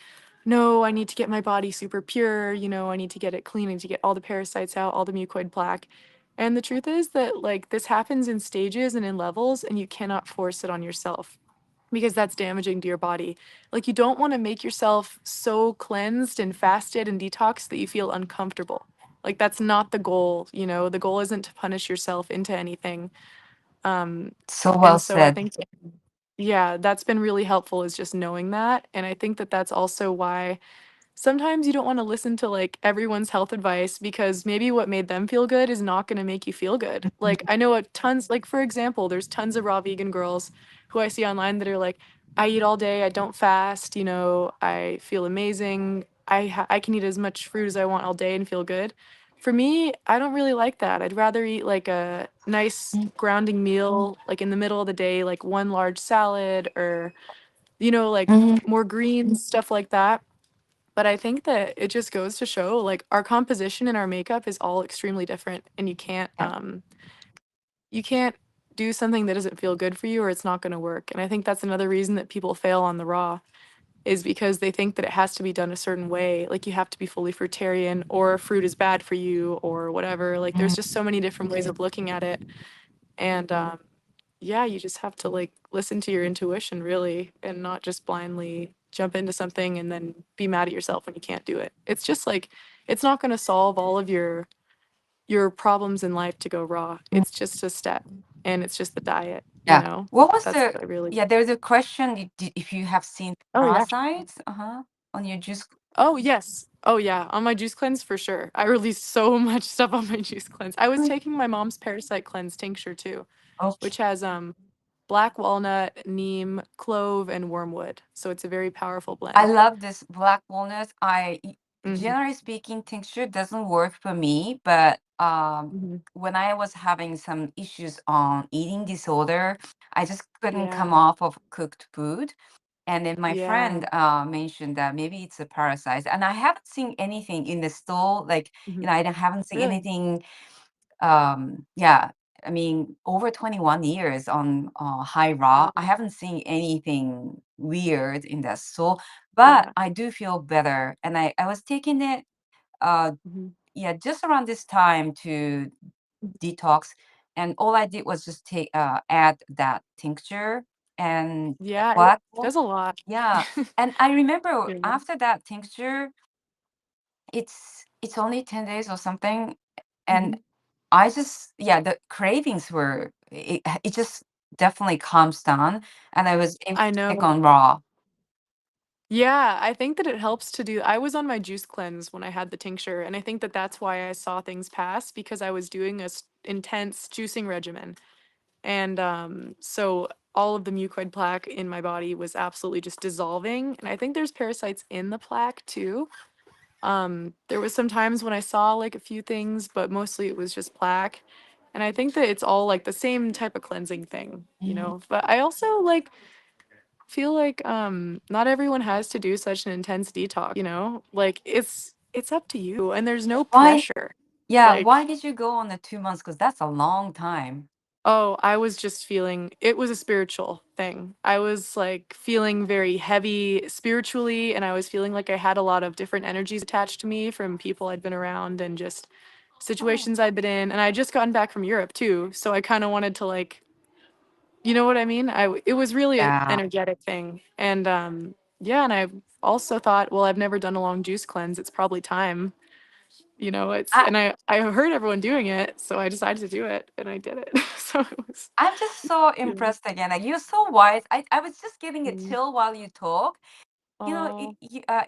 no, I need to get my body super pure, I need to get it clean, I need to get all the parasites out, all the mucoid plaque. And the truth is that like this happens in stages and in levels, and you cannot force it on yourself because that's damaging to your body. Like you don't want to make yourself so cleansed and fasted and detoxed that you feel uncomfortable. Like that's not the goal. The goal isn't to punish yourself into anything. Um, So well and so I said. think yeah, that's been really helpful is just knowing that. And I think that that's also why sometimes you don't want to listen to like everyone's health advice because maybe what made them feel good is not going to make you feel good. Like I know a tons like for example, there's tons of raw vegan girls who I see online that are like I eat all day, I don't fast, I feel amazing. I can eat as much fruit as I want all day and feel good. For me, I don't really like that. I'd rather eat like a nice grounding meal like in the middle of the day, like one large salad or like Mhm. more greens, stuff like that. But I think that it just goes to show like our composition and our makeup is all extremely different, and Yeah. you can't do something that doesn't feel good for you or it's not going to work. And I think that's another reason that people fail on the raw is because they think that it has to be done a certain way. Like you have to be fully fruitarian or fruit is bad for you or whatever. Like there's just so many different ways of looking at it. And yeah, you just have to like listen to your intuition really and not just blindly. jump into something and then be mad at yourself when you can't do it. It's just like it's not going to solve all of your problems in life to go raw. It's just a step, and it's just the diet, you Yeah. know? What was That's the? what I really. Yeah, there's a question. If you have seen Oh, yeah. parasites, on your juice. Oh, yes. Oh, yeah. On my juice cleanse, for sure. I released so much stuff on my juice cleanse. I was taking my mom's parasite cleanse tincture too, Okay. which has black walnut, neem, clove, and wormwood. So it's a very powerful I blend. love this black walnuts. Hmm. Generally speaking, tincture doesn't work for me, but Hmm. when I was having some issues on eating disorder, I just couldn't come Yeah. off of cooked food. And then my Yeah. friend mentioned that maybe it's a parasite, and I haven't seen anything in the store. Like, Hmm. I haven't seen Really? anything. Yeah, I mean, over 21 years on high raw, I Wow. haven't seen anything weird in that store, but Yeah. I do feel better. And I was taking it, uh, Hmm. yeah, just around this time to detox. And all I did was just add that tincture and Yeah, it black. does a lot. Yeah. And I remember Yeah. after that tincture, it's only 10 days or something. And Hmm. I just, yeah, the cravings were, it just definitely calms down. And I was able I to take know. on raw. Yeah, I think that it helps to do. I was on my juice cleanse when I had the tincture, and I think that that's why I saw things pass because I was doing a intense juicing regimen. And so all of the mucoid plaque in my body was absolutely just dissolving. And I think there's parasites in the plaque too. There was some times when I saw like a few things, but mostly it was just plaque. And I think that it's all like the same type of cleansing thing, you Mhm. know. But I also like feel like not everyone has to do such an intense detox, you know? Like it's up to you and there's no Why? pressure. Yeah. Like, Why did you go on the 2 months? Because that's a long time. oh, I was just feeling it was a spiritual thing. I was like feeling very heavy spiritually and I was feeling like I had a lot of different energies attached to me from people I'd been around and just Oh. situations I'd been in and I just gotten back from Europe too. So I kind of wanted to like, you know what I mean? It was really an Yeah. energetic thing. And yeah, and I also thought, well, I've never done a long juice cleanse. It's probably time. You know, it's I, and I heard everyone doing it, so I decided to do it and I did it. So it was I'm just so yeah. impressed again. Like, you're so wise. I was just getting a Mm. chill while you talk. Oh,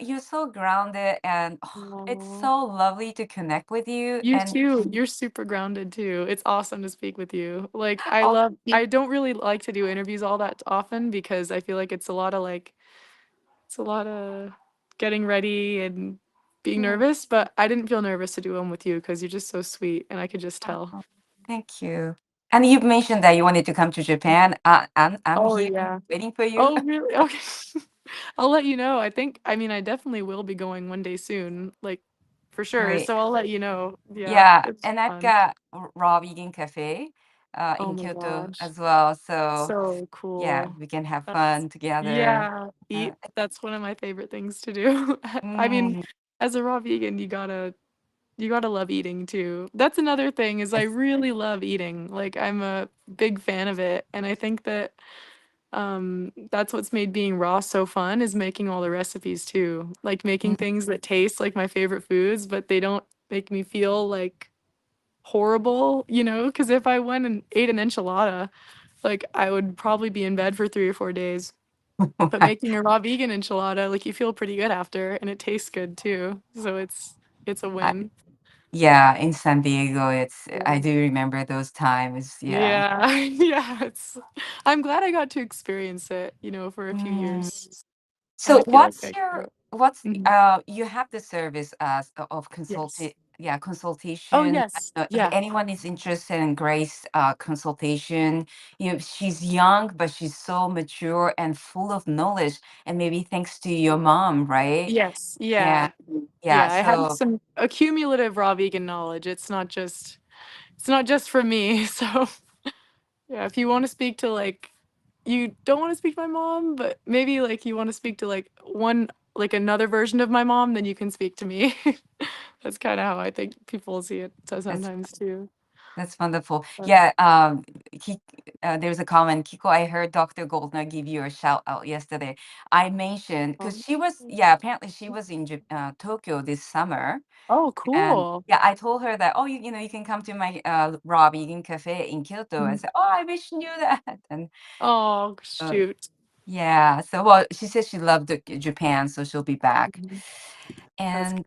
You're so grounded, and it's oh. so lovely to connect with you. You And too. You're super grounded too. It's awesome to speak with you. Like oh, I don't really like to do interviews all that often because I feel like it's a lot of like it's a lot of getting ready and being yeah. nervous, but I didn't feel nervous to do them with you because you're just so sweet and I could just tell. Oh, thank you. And you've mentioned that you wanted to come to Japan. I'm Oh here yeah. waiting for you. Oh really? Okay. I'll let you know. I mean, I definitely will be going one day soon, like for sure. Great. So I'll let you know. Yeah, Yeah, it's and I've fun. got raw vegan cafe Oh in my Kyoto gosh. as well. So So yeah, cool. we can have That's fun together. yeah, Uh, eat. That's one of my favorite things to do. I mean, mm, as a raw vegan, you gotta love eating too. That's another thing is I yes. really love eating. Like I'm a big fan of it, and I think that that's what's made being raw so fun is making all the recipes too. Like making Mm. things that taste like my favorite foods, but they don't make me feel like horrible, you know? Because if I went and ate an enchilada, like I would probably be in bed for 3 or 4 days. But making a raw vegan enchilada, like you feel pretty good after, and it tastes good too. So it's a I, win. yeah, in San Diego, I Yeah. do remember those times. Yeah. Yeah, yeah, I'm glad I got to experience it, you know, for a few Mm. years. So I feel like I grew up. Mhm. you have the service as of Yes. Oh, consultation. I yes. don't know if Yeah. anyone is interested in Grace consultation. She's young, but she's so mature and full of knowledge, and maybe thanks to your mom, right? Yes. And Yeah. yeah, Yeah, I have so some accumulative raw vegan knowledge. It's not just from me. So, yeah, if you want to speak to like you don't want to speak to my mom, but maybe like you want to speak to like another version of my mom, then you can speak to me. That's kind of how I think people see it so that's sometimes too. That's wonderful. But, Yeah, he, there's a comment, Kiko, I heard Dr. Goldner give you a shout out yesterday. I mentioned because um, she was, yeah, apparently she was in Tokyo this summer. oh, And cool. yeah, I told her that, oh, you can come to my raw vegan cafe in Kyoto. I Mhm. said, oh, I wish you knew that. And Oh, uh, shoot. yeah, so well, she said she loved Japan, so she'll be back. Mhm. That's And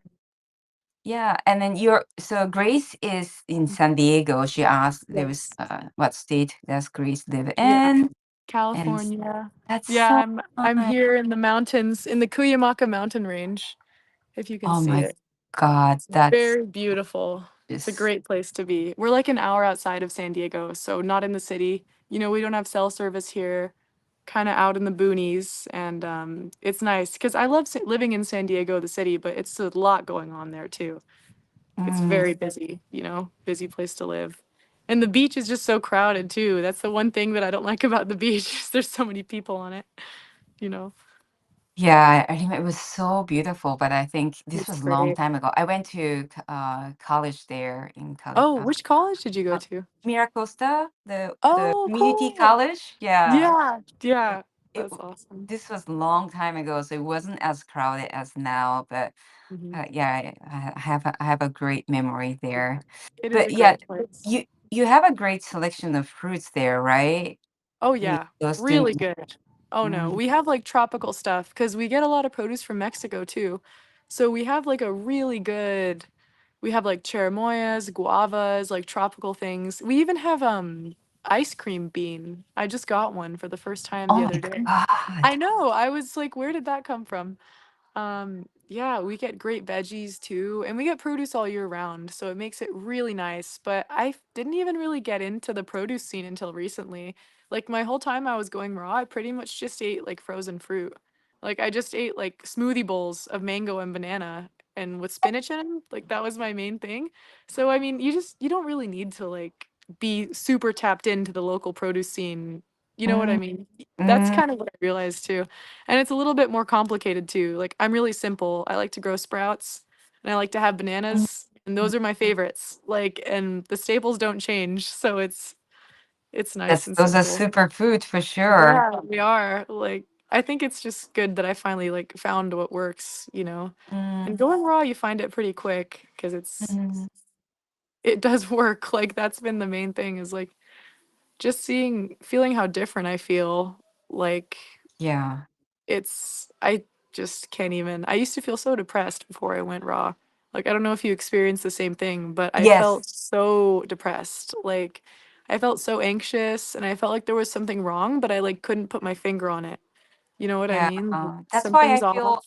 yeah, and then so Grace is in San Diego. She asked there was yes. what state does Grace live Yeah, in? And California. that's Yeah, so I'm nice. here in the mountains in the Cuyamaca mountain range, if you can Oh see my it. God, It's that's very beautiful. It's a just great place to be. We're like an hour outside of San Diego, so not in the city. We don't have cell service here, kind of out in the boonies, and it's nice because I love living in San Diego, the city, but it's a lot going on there too. It's mm, very busy, busy place to live. And the beach is just so crowded too. That's the one thing that I don't like about the beach. Is there's so many people on it, you know. yeah. I remember it was so beautiful, but I think this It's was a long great. time ago. I went to college there in Oh, which college did you go Uh, to? Miracosta, the Oh, community cool. college. Yeah, Yeah, it, yeah. it That's awesome. this was a long time ago, so it wasn't as crowded as now. But Hmm. yeah, I have a great memory there. It is But a yeah, great place. you have a great selection of fruits there, right? Oh You yeah, close to really good. Oh no, mm, we have like tropical stuff because we get a lot of produce from Mexico too. So we have like a really good, we have like cherimoyas, guavas, like tropical things. We even have ice cream bean. I just got one for the first time the oh my other day. I God. know. I was like, where did that come from? Yeah, we get great veggies too, and we get produce all year round, so it makes it really nice. But didn't even really get into the produce scene until recently. Like my whole time I was going raw, I pretty much just ate like frozen fruit. Like I just ate like smoothie bowls of mango and banana and with spinach in 'em. Like that was my main thing. So I mean, you don't really need to like be super tapped into the local produce scene. You know what I Mm, mean? That's mm, kind of what I realized too. And it's a little bit more complicated too. Like I'm really simple. I like to grow sprouts and I like to have mm. bananas and those are my favorites. Like and the staples don't change, so it's nice That's and those are simple. superfood for sure. Yeah, we are. Like I think it's just good that I finally like found what works. Mm, And going raw, you find it pretty quick because mm, it does work. Like that's been the main thing is like just feeling how different I feel. Like yeah. I just can't even. I used to feel so depressed before I went raw. Like I don't know if you experienced the same thing, but I Yes. felt so depressed. Like I felt so anxious and I felt like there was something wrong, but I like couldn't put my finger on it. You know what I Yeah, mean? Like, that's why something's I off. feel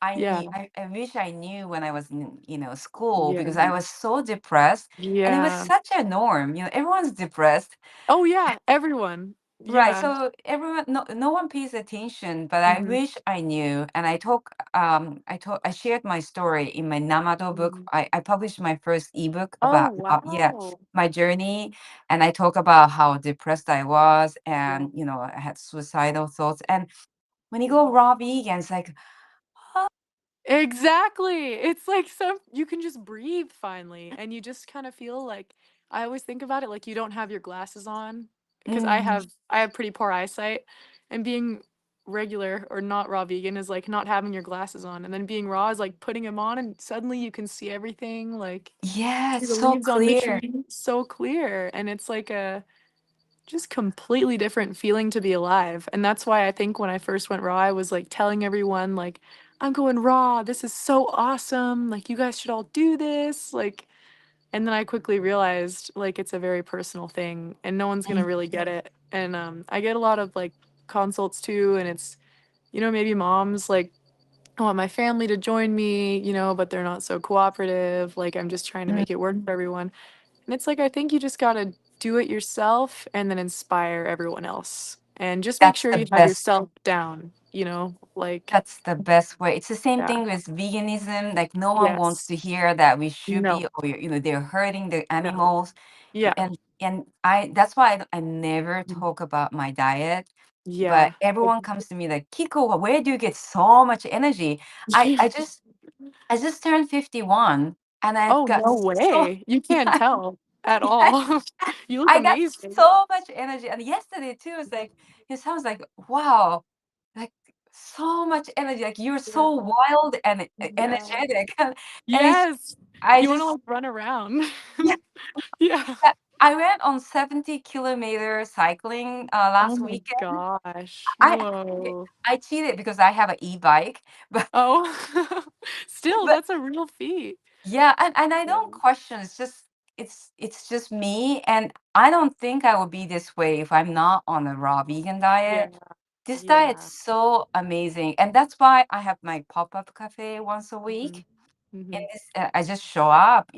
I Yeah. need. I wish I knew when I was in, school Yeah. because I was so depressed, and it was Yeah. such a norm. Everyone's depressed, Oh yeah, everyone. right? Yeah. So everyone, no one pays attention. But I Hmm. wish I knew, and I shared my story in my Namado book. Hmm. I published my first ebook Oh about, yeah, wow. my journey, and I talk about how depressed I was, Yeah. and I had suicidal thoughts, and when you go Mhm. raw vegan, it's like, "Oh, Exactly. It's like you can just breathe finally and you just kind of feel like I always think about it like you don't have your glasses on because mm, I have pretty poor eyesight and being regular or not raw vegan is like not having your glasses on and then being raw is like putting them on and suddenly you can see everything like yeah, see it's the so leaves on the clear." tree so clear and it's like a just completely different feeling to be alive. And that's why I think when I first went raw, I was like telling everyone like, I'm going raw. This is so awesome. Like you guys should all do this. Like and then I quickly realized like it's a very personal thing and no one's going to Mm, really get it. And I get a lot of like consults too and it's maybe moms like I want my family to join me, but they're not so cooperative. Like I'm just trying to mm. make it work for everyone. And it's like I think you just gotta do it yourself and then inspire everyone else. And just make That's sure the you have best. yourself down, like That's the best way. It's the same yeah. thing with veganism. Like no one wants Yes. to hear that we should No. be, or they're hurting the No. animals. Yeah. And I that's why I never Mhm. talk about my diet. But Yeah. everyone comes to me like, Kiko, where do you get so much energy? I I just I just turned 51, and I've Oh, got no so way. You can't tell. at Yes, all. You look I got amazing. so much energy. And yesterday too, it's like it sounds like, wow, like so much energy. Like you're Yeah. so wild and Yeah. energetic. And it's Yes. I You wanna, just like, run around. yeah, Yeah. I went on 70-kilometer cycling Oh last my weekend. gosh. I Whoa. I cheated because I have an e-bike, but Oh. Still, but that's a real feat. yeah, and I Yeah. don't question. It's just me, and I don't think I would be this way if I'm not on a raw vegan Yeah. diet. This diet's Yeah. so amazing, and that's why I have my pop-up cafe once a Mhm. week. And Mhm. this, I just show up,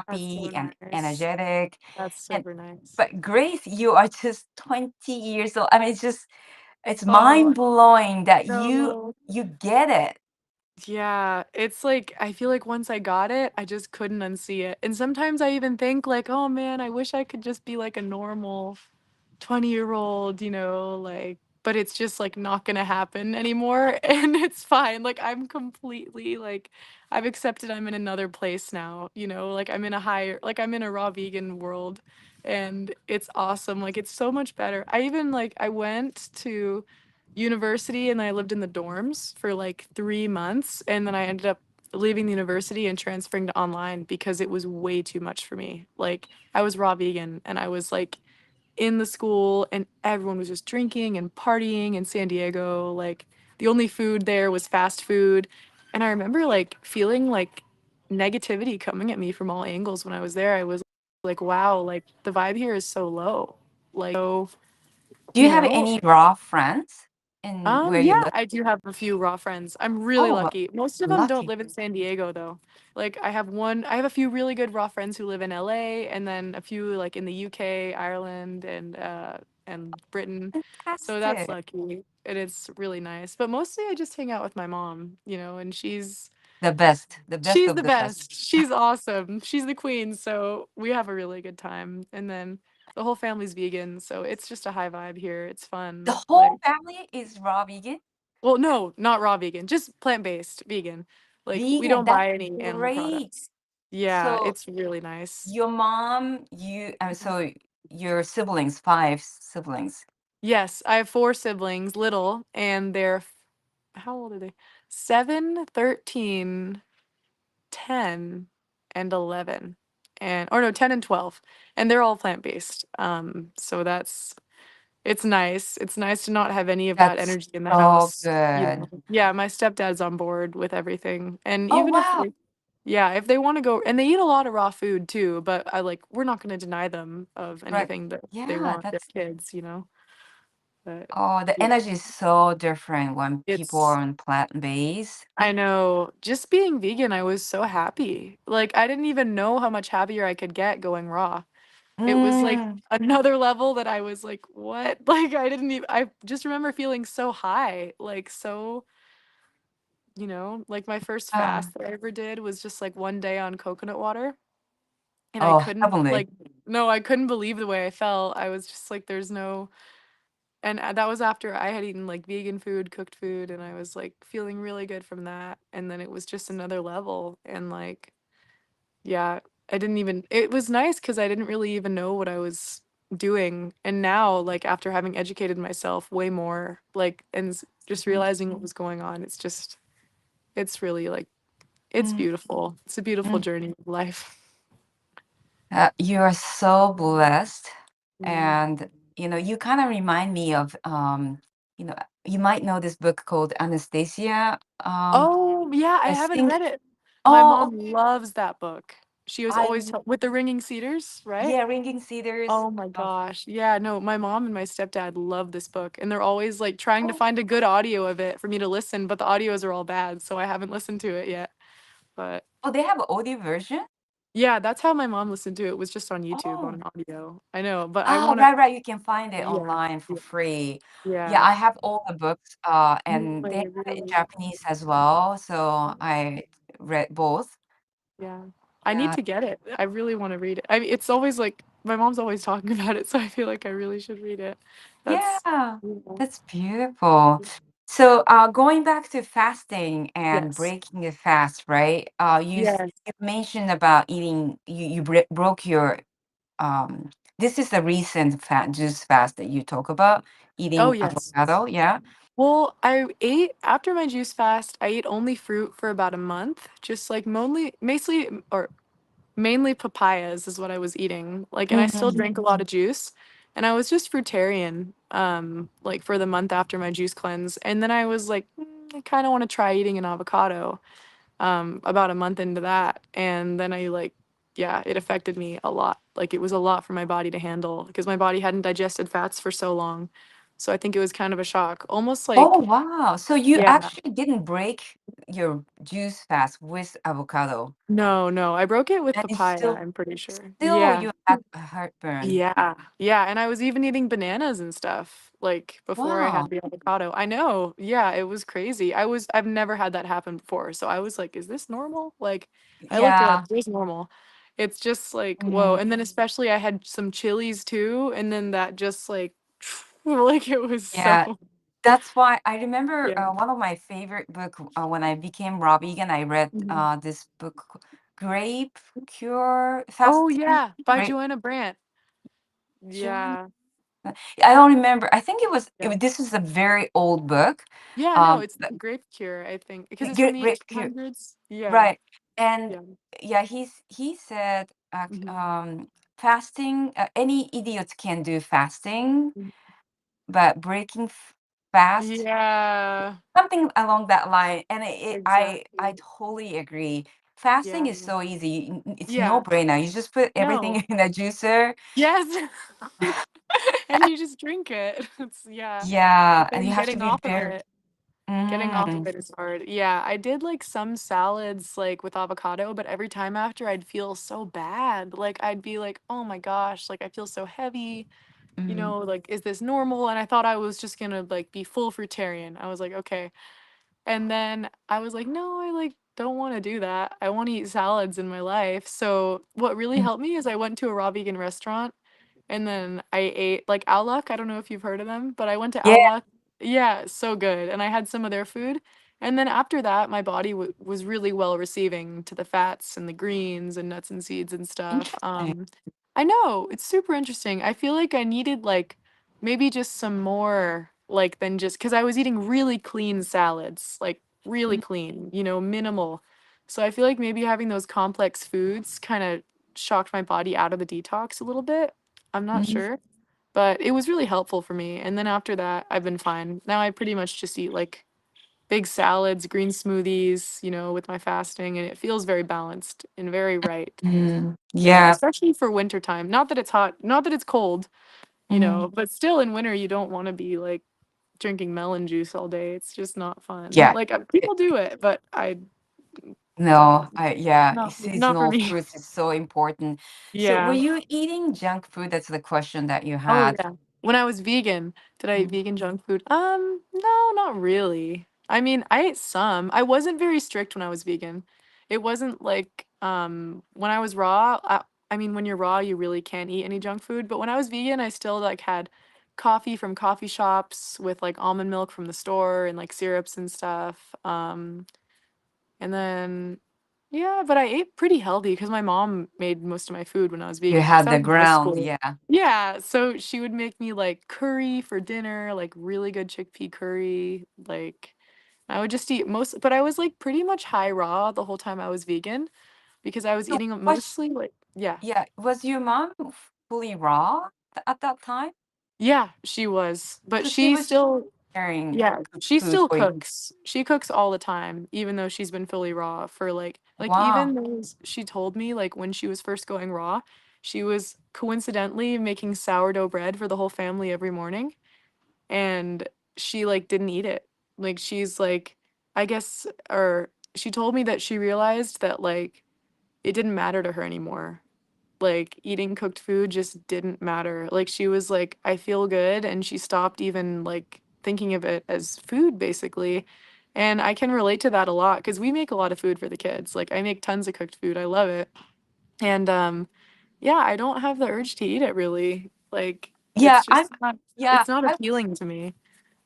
That's so happy and nice. energetic. That's And super nice. but Grace, you are just 20 years old. I mean, it's Oh, mind blowing that no. you get it. Yeah, it's like I feel like once I got it, I just couldn't unsee it. And sometimes I even think like, "Oh man, I wish I could just be like a normal 20-year-old, like but it's just like not gonna happen anymore and it's fine. Like I'm completely like I've accepted I'm in another place now, like I'm in a raw vegan world and it's awesome. Like it's so much better. I went to university and I lived in the dorms for like 3 months and then I ended up leaving the university and transferring to online because it was way too much for me. Like I was raw vegan and I was like in the school and everyone was just drinking and partying in San Diego. Like the only food there was fast food. And I remember like feeling like negativity coming at me from all angles when I was there. I was like, wow, like the vibe here is so low. Like, so, Do you you have know, any raw friends in where you yeah, live? I do have a few raw friends. I'm really Oh, lucky. Most of them don't lucky. live in San Diego though. Like I have a few really good raw friends who live in LA and then a few like in the UK, Ireland and Britain. So that's Fantastic. lucky. And it's really nice. But mostly I just hang out with my mom, and The best she's of the the best. best. She's awesome. She's the queen, so we have a really good time. And then the whole family's vegan, so it's just a high vibe here. It's The fun. whole family is raw vegan? Well, no, not raw vegan, just plant-based vegan. Like, we Vegan, don't that's buy any animal great. products. Yeah, So it's really nice. your mom, Mhm. so your siblings, five siblings. Yes, I have 4 siblings, little, and how old are they? 7, 13, 10, and 11. And or no, 10 and 12. And they're all plant-based. So it's nice. It's nice to not have any of that That's energy in the so house. good. Yeah, my stepdad's on board with everything. And Oh, even if wow. yeah, if they wanna go and they eat a lot of raw food too, but we're not gonna deny them of Right. anything that they Yeah, want, their kids. But oh, the yeah, energy is so different when people are it's on plant-based. I know. Just being vegan, I was so happy. Like, I didn't even know how much happier I could get going raw. It was like Mm. another level that I was like, "What?" Like, I just remember feeling so high, like, so like my first Ah, fast that I ever did was just like 1 day on coconut water, and I oh, couldn't heavenly. like no, I couldn't believe the way I felt. I was just like, "There's no." And that was after I had eaten like vegan food, cooked food, and I was like feeling really good from that. And then it was just another level. And like, yeah, it was nice because I didn't really even know what I was doing. And now, like, after having educated myself way more, like, and just Mhm. realizing what was going on, it's really like, it's Mm, beautiful. It's a beautiful mm. journey of life. You are so blessed, Yeah. and you kind of remind me of you know, you might know this book called Anastasia. Oh, yeah, I I haven't think. read it. My Oh, mom loves that book. She was I always with the Ringing Cedars, right? yeah, Ringing Cedars. Oh my gosh. Yeah, no, my mom and my stepdad love this book, and they're always like trying to Oh, find a good audio of it for me to listen, but the audios are all bad, so I haven't listened to it yet. But oh, they have an audio version. yeah, that's how my mom listened to it, was just on YouTube on Oh, an audio. I know, but I oh, want to right, right. You can find it yeah. online for Yeah. free. Yeah, Yeah. I have all the books, No and they way, have it in really. Japanese as well. So I read both. Yeah. I need Yeah, to get it. I really want to read it. I mean, it's always like my mom's always talking about it, so I feel like I really should read it. That's yeah, yeah. that's beautiful. So, going back to fasting and Yes. breaking the fast, right? Yes. You mentioned about eating. Broke your. Um, this is the recent fat juice fast that you talk about Oh, eating yes. avocado. Yeah. Well, I ate after my juice fast, I ate only fruit for about a month, just like mainly papayas is what I was eating. Like, and I still Mm-hmm. drank a lot of juice, and I was just fruitarian, like for the month after my juice cleanse. And then I was like, I kind of want to try eating an avocado, about a month into that. And then yeah, it affected me a lot. Like, it was a lot for my body to handle because my body hadn't digested fats for so long. So I think it was kind of a shock. Almost Oh like, wow! So you yeah. actually didn't break your juice fast with avocado, No, no, I broke it with and papaya, I'm pretty sure. still Yeah. you had a heartburn. Yeah. Yeah, and I was even eating bananas and stuff, like, before I Wow. had the avocado. I know. Yeah, it was crazy. I've never had that happen before, so I was like, "Is this normal?" Like, I looked it up, Yeah. it was normal. It's just like, whoa, Mm, and then especially I had some chilies too, and then that just, like like, it was yeah. so That's why I remember yeah. one of my favorite book when I became raw vegan. I read Mhm. this book, Grape Cure Oh, Fasting. yeah, by Grape. Joanna Brandt. Joanna- Yeah. I don't remember. I think Yeah. this is a very old book. Yeah, no, it's But Grape Cure, I think, because it's from the Grape Cure, 1800s. Yeah. right? And Yeah. yeah, he said Mhm. fasting. Any idiots can do fasting, Mhm. but breaking fast, Yeah, something along that line. And I exactly. totally agree. Fasting Yeah. is so easy. It's no Yeah. brainer. You just put everything No. in a juicer. Yes. And you just drink it. It's yeah. But Yeah, and you then have to getting be off of very. it getting off of Mm, it is hard. Yeah, I did, like, some salads, like, with avocado, but every time after, I'd feel so bad. Like, I'd be like, "Oh my gosh, like, I feel so heavy." mm, Like, "Is this normal?" And I thought I was just gonna, like, be full fruitarian. I was like, "Okay." And then I was like, "No, I, like, don't wanna do that. I wanna eat salads in my life." So, what really mm. helped me is I went to a raw vegan restaurant, and then I ate, like, Outlook. I don't know if you've heard of them, but I went to Yeah. Outlook. Yeah, so good, and I had some of their food, and then after that, my body was really well receiving to the fats and the greens and nuts and seeds and stuff. Interesting. I know, it's super interesting. I feel like I needed, like, maybe just some more, like, than just because I was eating really clean salads, like, really clean, minimal. So I feel like maybe having those complex foods kinda shocked my body out of the detox a little bit. I'm not Mhm. sure, but it was really helpful for me, and then after that, I've been fine. Now I pretty much just eat, like, big salads, green smoothies, with my fasting, and it feels very balanced and very right. Yeah. Especially for winter time. Not that it's hot, not that it's cold, Mhm. but still in winter, you don't wanna be, like, drinking melon juice all day. It's just not fun. Yeah. Like, Eh, people do it, but I don't No, yeah, not for seasonal me. fruits is so important. So were Yeah. you eating junk food? That's the question that you Oh, had. yeah. When I was vegan, did I eat Mm. vegan junk food? No, not really. I mean, I ate some. I wasn't very strict when I was vegan. It wasn't like, when I was raw, I mean, when you're raw, you really can't eat any junk food, but when I was vegan, I still, like, had coffee from coffee shops with, like, almond milk from the store and, like, syrups and stuff. And then yeah, but I ate pretty healthy because my mom made most of my food when I was You vegan. Because had I the was in high ground, school. yeah. Yeah, so she would make me, like, curry for dinner, like, really good chickpea curry, like, I would just eat most but I was, like, pretty much high raw the whole time I was vegan because I was So eating was mostly, like yeah. yeah, was your mom fully raw at that time? Yeah, she was, but So she she was still sharing yeah, cooked she food still for you. cooks. She cooks all the time, even though she's been fully raw for Wow. even those she told me, like, when she was first going raw, she was coincidentally making sourdough bread for the whole family every morning, and she, like, didn't eat it. Like, she's like I guess or she told me that she realized that, like, it didn't matter to her anymore. Like, eating cooked food just didn't matter. Like, she was like, "I feel good," and she stopped even, like, thinking of it as food, basically, and I can relate to that a lot because we make a lot of food for the kids. Like, I make tons of cooked food, I love it, and, yeah, I don't have the urge to eat it really. Like, Yeah, it's just not yeah, it's not I appealing to me.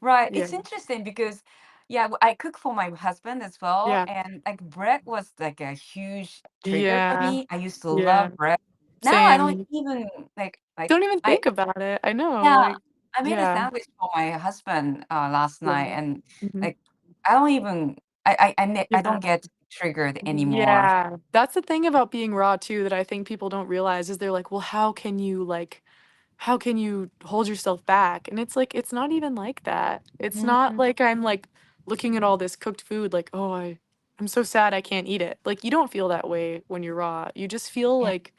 Right. Yeah. It's interesting because, yeah, I cook for my husband as well, Yeah. and like bread was like a huge trigger for Yeah. me. I used to Yeah. love bread. Now I don't Same. even like Don't even I think about it. I know, yeah, like I made a yeah. sandwich for my husband last Yeah. night, and Mhm. like I don't even I Yeah. don't get triggered anymore. Yeah. That's the thing about being raw too that I think people don't realize is they're like, "Well, how can you hold yourself back?" And it's like, it's not even like that. It's not Mm, like I'm like looking at all this cooked food like, "Oh, I'm so sad I can't eat it." Like you don't feel that way when you're raw. You just feel yeah, like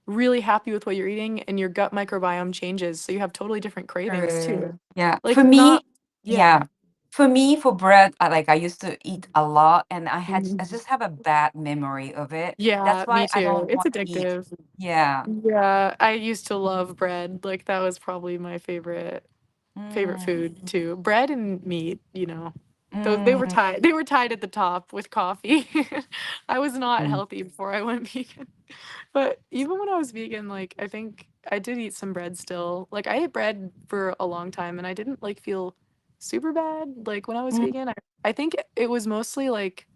really happy with what you're eating and your gut microbiome changes, so you have totally different cravings too. true. Yeah, Like for you're not me, yeah. yeah. For me, for bread, I used to eat a lot, and I Mhm. just have a bad memory of it. That's Yeah, me why I too. don't It's want to eat. addictive. Yeah. Yeah, I used to love bread. Like that was probably my favorite Mm, food too. Bread and meat, you know. Those mm, they were tied at the top with coffee. I was not mm, healthy before I went vegan. But even when I was vegan, like I think I did eat some bread still. Like I ate bread for a long time and I didn't like feel super bad like when I was mm, vegan. I think it was mostly like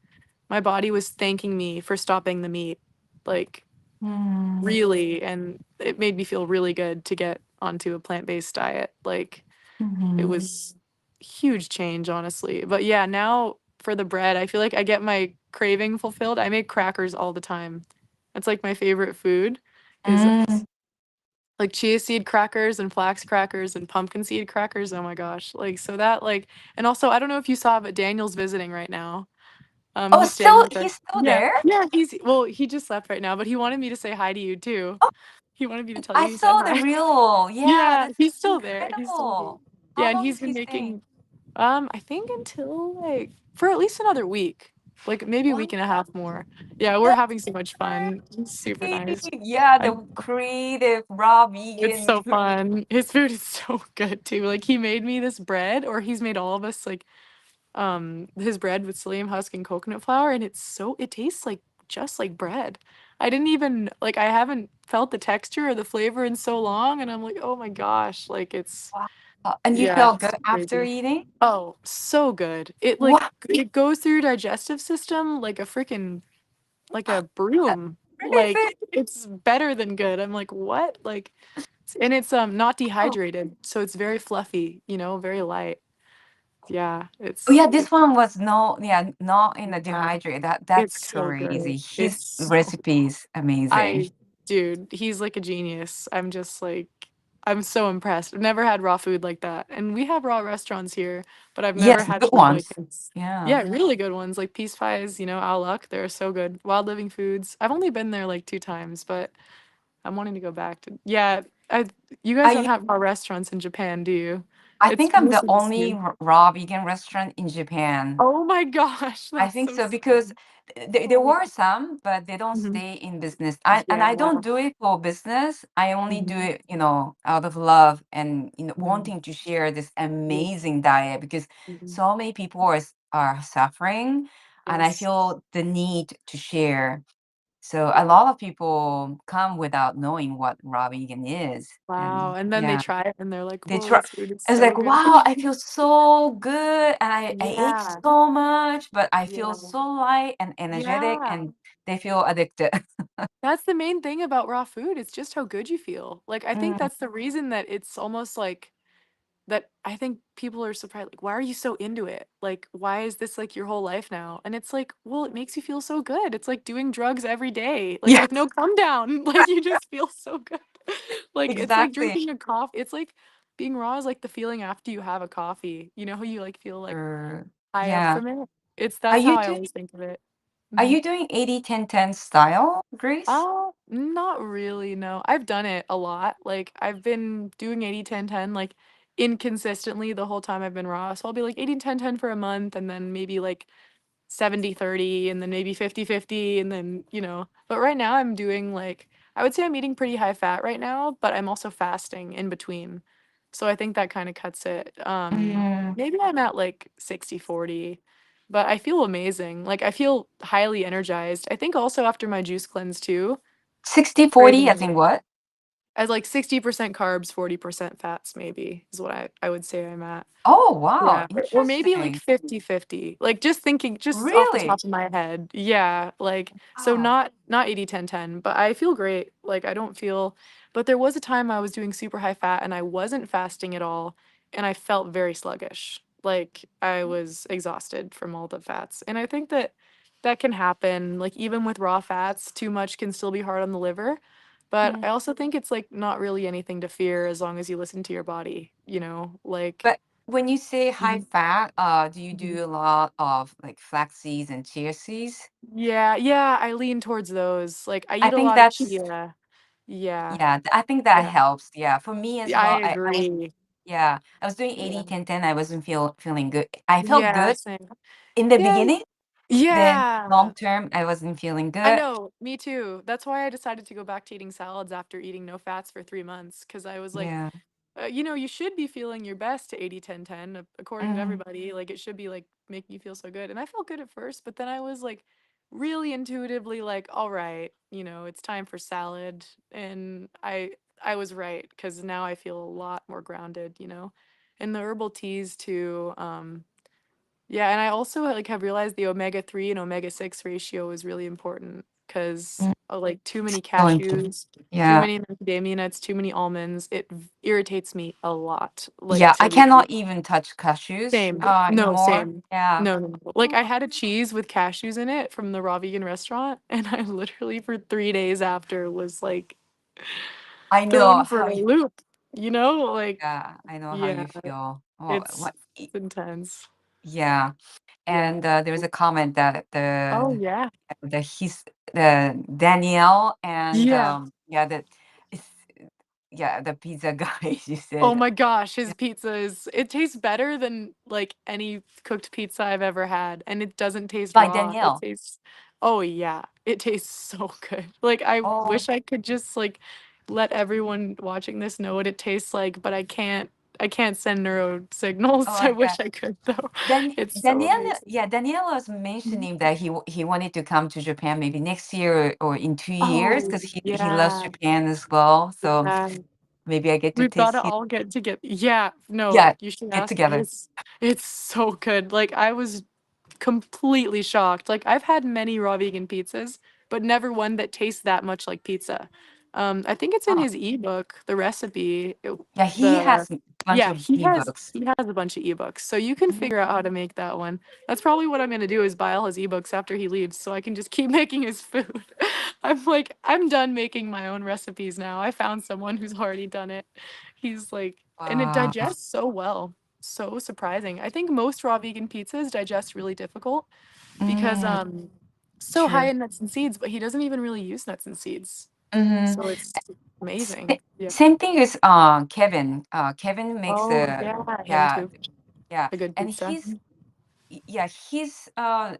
my body was thanking me for stopping the meat. Like mm, really, and it made me feel really good to get onto a plant-based diet. Like it mhm, was huge change, honestly. But yeah, now for the bread, I feel like I get my craving fulfilled. I make crackers all the time. It's like my favorite food is mm. like chia seed crackers and flax crackers and pumpkin seed crackers. Oh my gosh. Like so that like and also I don't know if you saw but Daniel's visiting right now. Oh, He's staying with us. he's still Yeah. there? Yeah, he's well, he just left right now, but he wanted me to say hi to you too. Oh, He wanted me to tell you I he said saw the hi. reel. Yeah, Yeah, that's he's still there. He's still there. incredible. Yeah, How and long he's is been he staying? making I think until like for at least another week. Like maybe a Wow, week and a half more. Yeah, we're that's having so much fun. He's super great. nice. Yeah, I the creative raw It's vegan so food. fun. His food is so good too. Like he made me this bread or he's made all of us like his bread with psyllium husk and coconut flour and it tastes like just like bread. I didn't even like I haven't felt the texture or the flavor in so long and I'm like, "Oh my gosh, like it's Wow. And you yeah, felt it's good after crazy." eating? Oh, so good. Wow, It goes through your digestive system like a freaking like a broom. Like crazy. it's better than good. I'm like, "What?" Like and it's not Oh. dehydrated, so it's very fluffy, you know, very light. Yeah, Oh yeah, it's this one was no, yeah, not in the yeah. dehydrate. That's It's so crazy. good. His It's so recipe is amazing. I dude, he's like a genius. I'm just like I'm so impressed. I've never had raw food like that. And we have raw restaurants here, but I've never Yes, had good food like ones. this. Yeah. Yeah, really good ones like Peace Pies, you know, Al Luck, they're so good. Wild Living Foods. I've only been there like 2 times, but I'm wanting to go back to yeah, I you guys don't I have raw restaurants in Japan, do you? I It's think I'm the mostly just only here. raw vegan restaurant in Japan. Oh my gosh, I that's think so so because sad. there Oh, were some, but they don't mhm. stay in business. I Yeah. don't do it for business. I only do Mhm. it, out of love and Mhm. wanting to share this Yeah. amazing diet because Mhm. so many people are suffering, and I Yes. feel the need to share. So a lot of people come without knowing what raw vegan is, Wow, and and then they yeah. try it and they're like, They "Whoa, try. this food is It's so like, good." wow, I feel so good, and I ate Yeah, so much, but I feel yeah, so light and energetic, yeah. and they feel addicted. That's the main thing about raw food, it's just how good you feel. Like, I think Mm, that's the reason that it's almost like that I think people are surprised, like, "Why are you so into it? Like, why is this, like, your whole life now?" And it's like, well, it makes you feel so good. It's like doing drugs every day, like, yeah, with no come down. Like, you just feel so good. Like, it's like exactly. drinking a coffee. It's like being raw is like the feeling after you have a coffee. You know how you, like, feel, like, Er, high up yeah. from it? It's Are that's how you I doing always think of it. are Mhm. you doing 80-10-10 style, Grace? Not really, no. I've done it a lot. Like, I've been doing 80-10-10 like, inconsistently the whole time I've been raw. So I'll be like 80-10-10 for a month and then maybe like 70-30 and then maybe 50-50 and then, you know. But right now I'm doing like I would say I'm eating pretty high fat right now, but I'm also fasting in between. So I think that kind of cuts it. Mm, Maybe I'm at like 60-40, but I feel amazing. Like I feel highly energized. I think also after my juice cleanse too, 60-40, craving I think what? As like 60% carbs, 40% fats, maybe is what I would say I'm at. Oh, wow, Yeah, or maybe like interesting. 50-50. Like just thinking just off the Really? top of my head. Yeah, like so Wow. not 80-10-10, but I feel great. Like I don't feel but there was a time I was doing super high fat and I wasn't fasting at all and I felt very sluggish. Like I was exhausted from all the fats. And I think that that can happen. Like even with raw fats, too much can still be hard on the liver. But Mm. I also think it's like not really anything to fear as long as you listen to your body, you know? Like But when you say high Mhm. fat, do you Mhm. do a lot of like flax seeds and chia seeds? Yeah, yeah, I lean towards those. Like, I I eat a think lot of that's chia. Yeah, yeah, I think that yeah. helps. Yeah, for me as I well. I was agree. yeah, I was doing Yeah. 80-10-10. I wasn't feeling good. I felt Yeah, good same. in the Yeah, beginning, then yeah. long term I wasn't feeling I good. know, me too. That's why I decided to go back to eating salads after eating no fats for 3 months, because I was like, Yeah. you know, you should be feeling your best to 80-10-10 according to Mm. everybody. Like, it should be, like, making you feel so good, and I felt good at first, but then I was, like, really intuitively like, "Alright, you know, it's time for salad," and I was right because now I feel a lot more grounded, you know? And the herbal teas too, yeah, and I also, like, have realized the omega-3 and omega-6 ratio is really important 'cause, Mm. like, too many So important. cashews, too Yeah. many macadamia nuts, too many almonds, it irritates me a lot, like, Yeah, I to cannot really even touch cashews same. No, anymore. same. Yeah. No, no, no. Like, I had a cheese with cashews in it from the raw vegan restaurant, and I literally for 3 days after was, like, I know thrown for how a you loop, you know? Like, yeah, I know how yeah, you feel. Oh, it's what intense. yeah. Yeah. And there's a comment that Oh, yeah. the Danielle and Yeah. yeah, it's yeah, the pizza guy you Oh said. my gosh, his pizza is it tastes better than, like, any cooked pizza I've ever had, and it doesn't taste By raw. It Danielle. tastes Oh, yeah. It tastes so good. Like, I Oh, wish I could just, like, let everyone watching this know what it tastes like, but I can't send neuro oh signals. I my wish God. I could, though. Dan It's so Danielle, amazing. yeah, Danielle was Mhm. mentioning that he wanted to come to Japan maybe next year or in 2 years Oh, because he loves yeah. Japan as well. So Yeah. maybe I get to We've gotta taste it. all get together. Yeah, no, Yeah, you should get ask. together. It's so good. Like, I was completely shocked. Like, I've had many raw vegan pizzas, but never one that tastes that much like pizza. I think it's in Oh, his ebook, the recipe. yeah, he The has a bunch yeah, of he has ebooks. he has a bunch of ebooks, so you can Mhm. figure out how to make that one. That's probably what I'm gonna do is buy all his ebooks after he leaves, so I can just keep making his food. I'm like, I'm done making my own recipes now. I found someone who's already done it. He's like, and it Wow. digests so well. So surprising. I think most raw vegan pizzas digest really difficult because Mm, so high true. in nuts and seeds, but he doesn't even really use nuts and seeds. Hmm. So it's amazing. Yeah. Same thing as Kevin. Kevin makes Oh a yeah, him yeah too. yeah, A good and pizza. his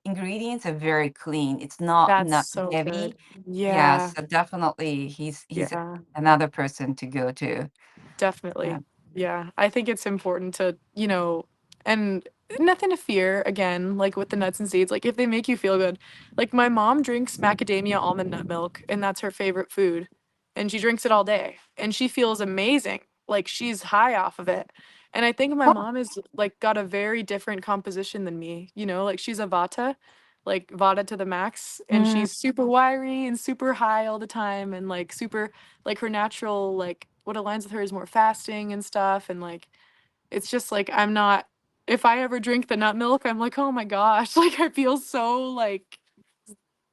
ingredients are very clean. It's That's not so good. heavy. Yeah, Yeah. so definitely he's Yeah. another person to go to. Yeah. Definitely. Yeah. I think it's important to, you know, and nothing to fear again, like with the nuts and seeds, like if they make you feel good. Like my mom drinks macadamia almond nut milk and that's her favorite food. And she drinks it all day and she feels amazing. Like she's high off of it. And I think my Oh. mom is like got a very different composition than me, you know, like she's a vata, like vata to the max, and Mm, she's super wiry and super high all the time and like super like her natural like what aligns with her is more fasting and stuff and like it's just like I'm not if I ever drink the nut milk I'm like oh my gosh like I feel so like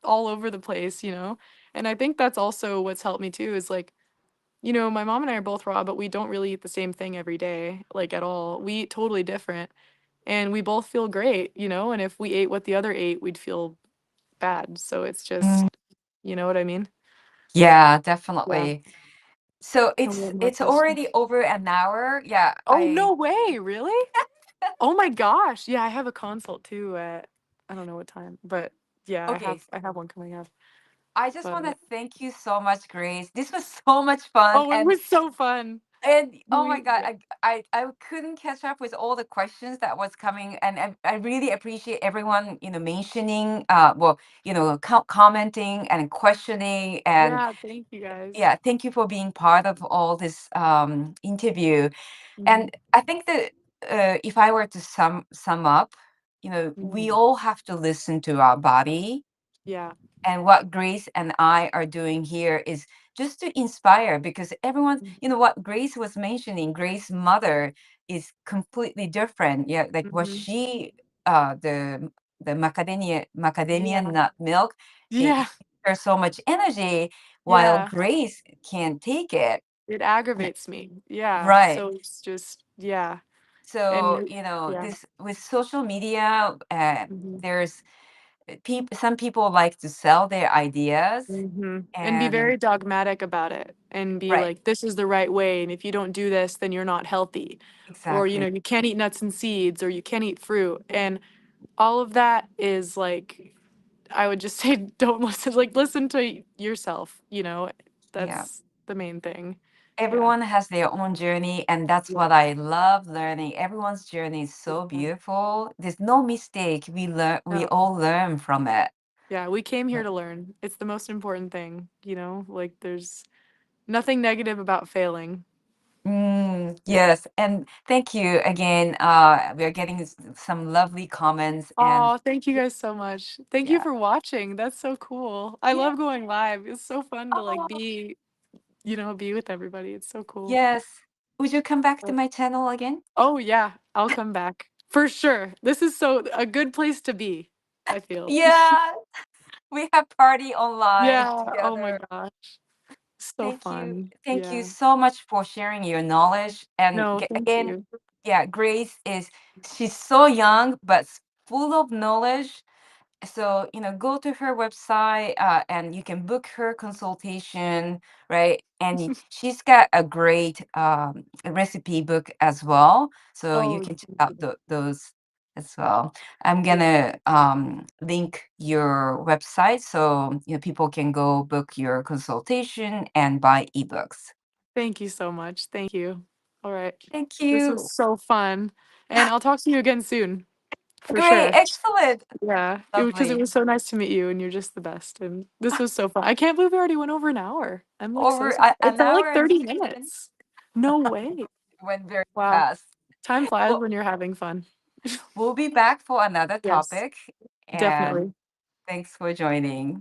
all over the place, you know. And I think that's also what's helped me too is like you know my mom and I are both raw but we don't really eat the same thing every day like at all. We eat totally different and we both feel great, you know, and if we ate what the other ate we'd feel bad. So it's mm. just you know what I mean? Yeah, Yeah. definitely. So Oh, one more it's question. already over an hour. Yeah, Oh, no way, really? Oh my gosh. Yeah, I have a consult too at I don't know what time, but yeah, okay. I have one coming up. I just But want to thank you so much, Grace. This was so much fun, oh, it and was so fun. And oh my We God, yeah. I couldn't catch up with all the questions that was coming, and I really appreciate everyone, mentioning, well, commenting and questioning, and Yeah, thank you guys. yeah, thank you for being part of all this interview. Mhm, And I think that if I were to sum up, we mhm. all have to listen to our body, Yeah. and what Grace and I are doing here is just to inspire, because everyone, Mhm, what Grace was mentioning, Grace's mother is completely different. Yeah, like what mhm. she, the macadamia Yeah. nut milk, it Yeah. gives her so much energy, while Yeah. Grace can't take it. It Yeah, aggravates me. Yeah, right. so it's just yeah, and So, it yeah. this with social media, Mhm. there's some people like to sell their ideas, Mhm. And be and very dogmatic about it and be right, like, "This is the right way, and if you don't do this, then you're not healthy." Or, exactly. you can't eat nuts and seeds, or you can't eat fruit, and all of that is like I would just say don't listen like, listen to yourself, Yeah. That's the main thing. Yeah. Everyone has their own journey, and that's Yeah. what I love learning. Everyone's journey is so Yeah. beautiful. There's no mistake. We No. all learn from it. Yeah, we came here Yeah. to learn. It's the most important thing, Like, there's nothing negative about failing. Yes, and thank you again. We are getting some lovely comments, and Oh, thank you guys so much. Thank you yeah, for watching. That's so cool. I yeah. love going live. It's so fun to like Oh, be with everybody. It's so cool. yes. Would you come back to Uh, my channel again? Oh yeah, I'll come back. For sure. This is so a good place to be, I feel. Yeah, we have party online Yeah, oh my together. gosh. So Thank you. fun. Thank you Yeah. so much for sharing your knowledge. And No, thank again, you. yeah, she's so young, but full of knowledge. So, go to her website, and you can book her consultation, right? And she's got a great recipe book as well. So you Oh, can check thank out you. those as well. I'm Yeah. gonna link your website so people can go book your consultation and buy ebooks. Thank you so much. Thank you. All right. Thank This was you. so fun. And I'll talk to you again soon, for Great, sure. excellent, Yeah, because it lovely. was so nice to meet you, and you're just the best. And this was so fun. I can't believe we already went over an hour. I'm like so Over surprised. It an felt like hour and 30 15 minutes. minutes. No way. Went very Wow. fast. Time flies Well, when you're having fun. we'll be back for another Yes, topic, and definitely. thanks for joining.